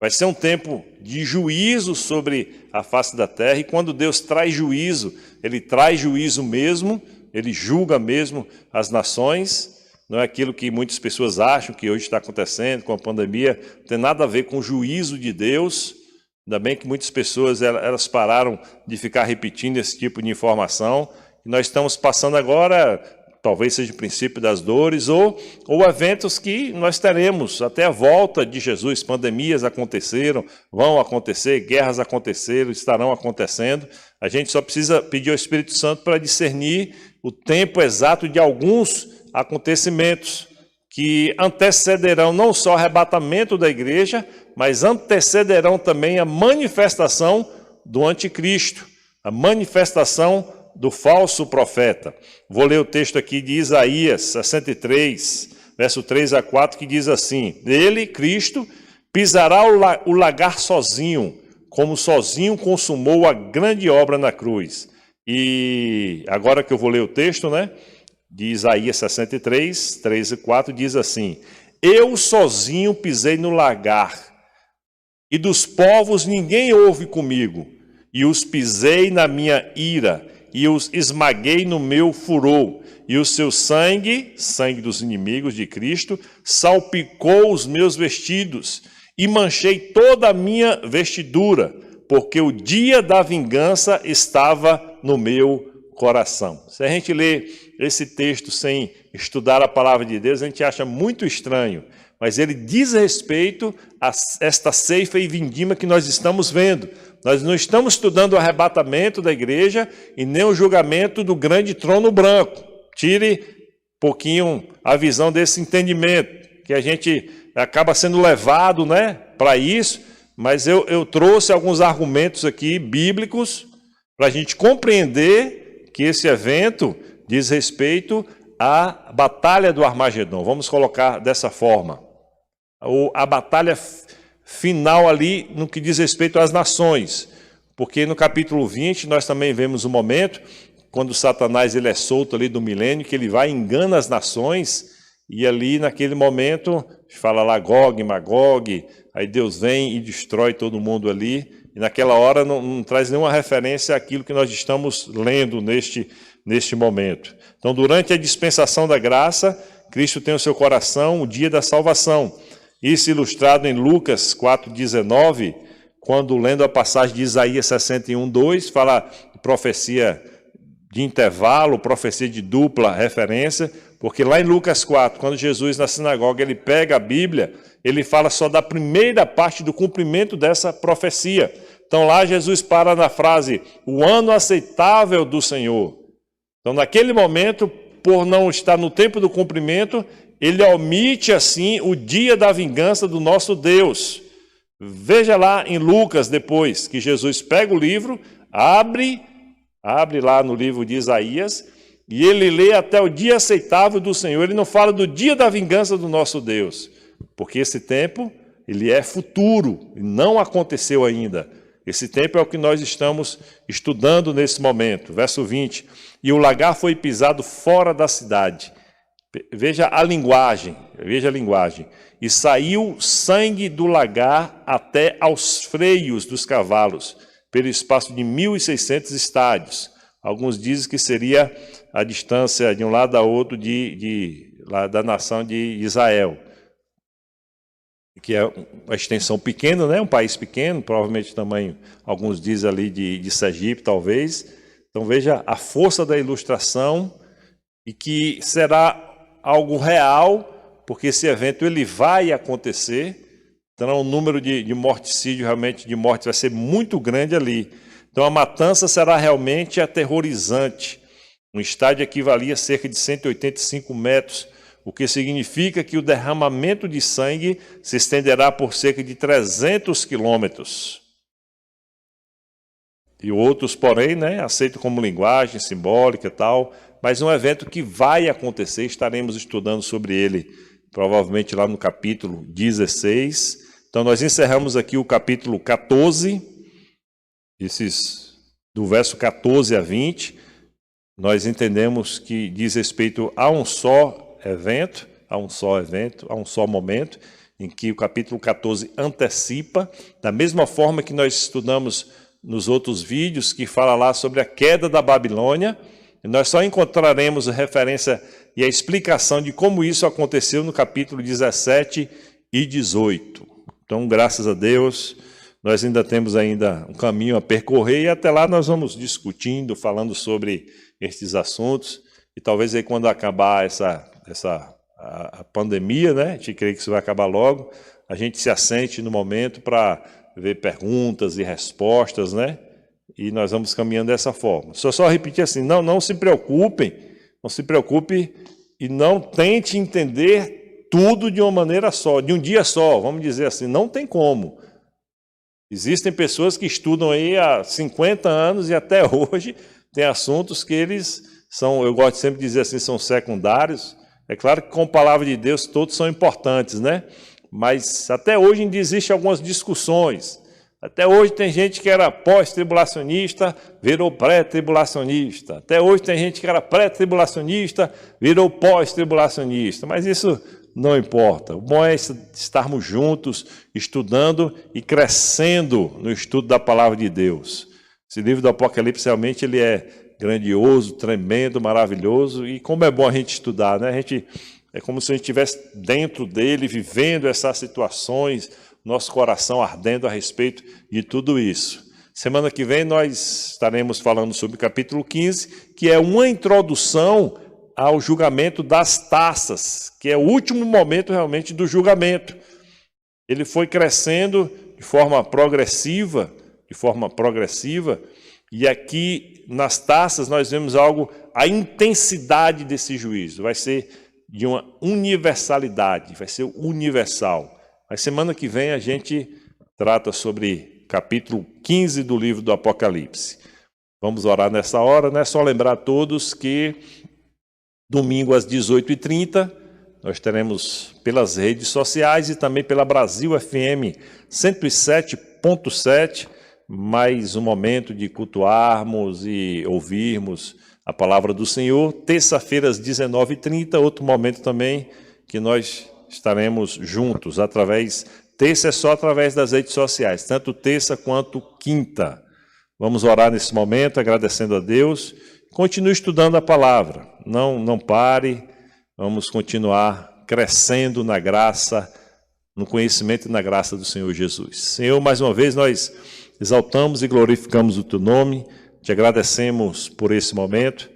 Vai ser um tempo de juízo sobre a face da terra, e quando Deus traz juízo, Ele traz juízo mesmo, Ele julga mesmo as nações. Não é aquilo que muitas pessoas acham que hoje está acontecendo com a pandemia, não tem nada a ver com o juízo de Deus. Ainda bem que muitas pessoas elas pararam de ficar repetindo esse tipo de informação. E nós estamos passando agora, talvez seja o princípio das dores, ou eventos que nós teremos até a volta de Jesus. Pandemias aconteceram, vão acontecer, guerras aconteceram, estarão acontecendo. A gente só precisa pedir ao Espírito Santo para discernir o tempo exato de alguns acontecimentos que antecederão não só o arrebatamento da igreja, mas antecederão também a manifestação do anticristo, a manifestação do falso profeta. Vou ler o texto aqui de Isaías 63, verso 3-4, que diz assim: Ele, Cristo, pisará o lagar sozinho, como sozinho consumou a grande obra na cruz. E agora que eu vou ler o texto, né, de Isaías 63, 3-4, diz assim: Eu sozinho pisei no lagar, e dos povos ninguém houve comigo, e os pisei na minha ira, e os esmaguei no meu furor, e o seu sangue, sangue dos inimigos de Cristo, salpicou os meus vestidos, e manchei toda a minha vestidura, porque o dia da vingança estava no meu coração. Se a gente lê esse texto sem estudar a palavra de Deus, a gente acha muito estranho, mas ele diz respeito a esta ceifa e vindima que nós estamos vendo. Nós não estamos estudando o arrebatamento da igreja e nem o julgamento do grande trono branco. Tire um pouquinho a visão desse entendimento, que a gente acaba sendo levado, né, para isso, mas eu trouxe alguns argumentos aqui bíblicos para a gente compreender que esse evento diz respeito à batalha do Armagedon. Vamos colocar dessa forma. A batalha final ali no que diz respeito às nações, porque no capítulo 20 nós também vemos um momento quando Satanás ele é solto ali do milênio, que ele vai e engana as nações, e ali naquele momento fala lá Gog e Magog, aí Deus vem e destrói todo mundo ali, e naquela hora não traz nenhuma referência àquilo que nós estamos lendo neste momento. Então, durante a dispensação da graça, Cristo tem o seu coração, o dia da salvação. Isso ilustrado em Lucas 4,19, quando lendo a passagem de Isaías 61:2, fala de profecia de intervalo, profecia de dupla referência, porque lá em Lucas 4, quando Jesus na sinagoga ele pega a Bíblia, ele fala só da primeira parte do cumprimento dessa profecia. Então lá Jesus para na frase, o ano aceitável do Senhor. Então naquele momento, por não estar no tempo do cumprimento, ele omite assim o dia da vingança do nosso Deus. Veja lá em Lucas depois, que Jesus pega o livro, abre lá no livro de Isaías, e ele lê até o dia aceitável do Senhor. Ele não fala do dia da vingança do nosso Deus, porque esse tempo, ele é futuro, não aconteceu ainda. Esse tempo é o que nós estamos estudando nesse momento. Verso 20, e o lagar foi pisado fora da cidade, Veja a linguagem, veja a linguagem. E saiu sangue do lagar até aos freios dos cavalos, pelo espaço de 1.600 estádios. Alguns dizem que seria a distância de um lado a outro lá da nação de Israel, que é uma extensão pequena, né? Um país pequeno, provavelmente tamanho, alguns dizem ali de Sergipe, talvez. Então veja a força da ilustração e que será algo real, porque esse evento ele vai acontecer. Então o número de morticídio, realmente de morte, vai ser muito grande ali. Então a matança será realmente aterrorizante. Um estádio equivalia a cerca de 185 metros, o que significa que o derramamento de sangue se estenderá por cerca de 300 quilômetros. E outros, porém, aceitam como linguagem simbólica e tal, mas é um evento que vai acontecer, estaremos estudando sobre ele, provavelmente lá no capítulo 16. Então nós encerramos aqui o capítulo 14, do verso 14 a 20, nós entendemos que diz respeito a um só evento, a um só momento, em que o capítulo 14 antecipa, da mesma forma que nós estudamos nos outros vídeos, que fala lá sobre a queda da Babilônia, e nós só encontraremos a referência e a explicação de como isso aconteceu no capítulo 17 e 18. Então, graças a Deus, nós ainda temos um caminho a percorrer, e até lá nós vamos discutindo, falando sobre estes assuntos, e talvez aí quando acabar a pandemia, a gente crê que isso vai acabar logo, a gente se assente no momento para ver perguntas e respostas, e nós vamos caminhando dessa forma. Só repetir assim, não se preocupe e não tente entender tudo de uma maneira só, de um dia só, vamos dizer assim, não tem como. Existem pessoas que estudam aí há 50 anos e até hoje tem assuntos que eles são, eu gosto sempre de dizer assim, são secundários. É claro que com a palavra de Deus todos são importantes, Mas até hoje ainda existem algumas discussões. Até hoje tem gente que era pós-tribulacionista, virou pré-tribulacionista. Até hoje tem gente que era pré-tribulacionista, virou pós-tribulacionista. Mas isso não importa. O bom é estarmos juntos, estudando e crescendo no estudo da palavra de Deus. Esse livro do Apocalipse realmente ele é grandioso, tremendo, maravilhoso. E como é bom a gente estudar, é como se a gente estivesse dentro dele, vivendo essas situações, nosso coração ardendo a respeito de tudo isso. Semana que vem nós estaremos falando sobre o capítulo 15, que é uma introdução ao julgamento das taças, que é o último momento realmente do julgamento. Ele foi crescendo de forma progressiva, e aqui nas taças nós vemos a intensidade desse juízo, vai ser de uma universalidade, vai ser universal. Mas semana que vem a gente trata sobre capítulo 15 do livro do Apocalipse. Vamos orar nessa hora, Só lembrar a todos que domingo às 18h30 nós teremos pelas redes sociais e também pela Brasil FM 107.7, mais um momento de cultuarmos e ouvirmos a palavra do Senhor. Terça-feira às 19h30, outro momento também que nós estaremos juntos, terça é só através das redes sociais, tanto terça quanto quinta. Vamos orar nesse momento, agradecendo a Deus. Continue estudando a palavra, não pare, vamos continuar crescendo na graça, no conhecimento e na graça do Senhor Jesus. Senhor, mais uma vez nós exaltamos e glorificamos o Teu nome, te agradecemos por esse momento.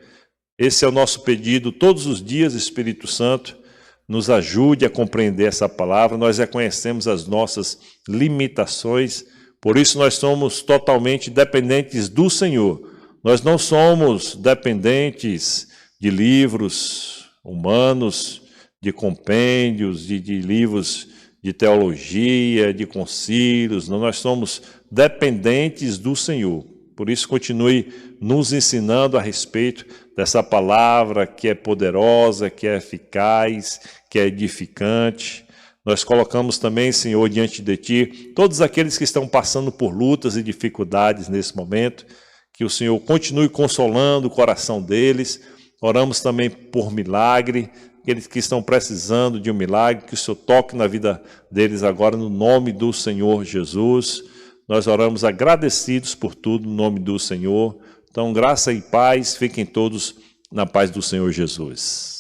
Esse é o nosso pedido todos os dias, Espírito Santo, nos ajude a compreender essa palavra. Nós reconhecemos as nossas limitações, por isso nós somos totalmente dependentes do Senhor. Nós não somos dependentes de livros humanos, de compêndios, de livros de teologia, de concílios. Não, nós somos dependentes do Senhor. Por isso, continue nos ensinando a respeito dessa palavra que é poderosa, que é eficaz, que é edificante. Nós colocamos também, Senhor, diante de Ti, todos aqueles que estão passando por lutas e dificuldades nesse momento, que o Senhor continue consolando o coração deles. Oramos também por milagre, aqueles que estão precisando de um milagre, que o Senhor toque na vida deles agora, no nome do Senhor Jesus. Nós oramos agradecidos por tudo, no nome do Senhor. Então, graça e paz, fiquem todos na paz do Senhor Jesus.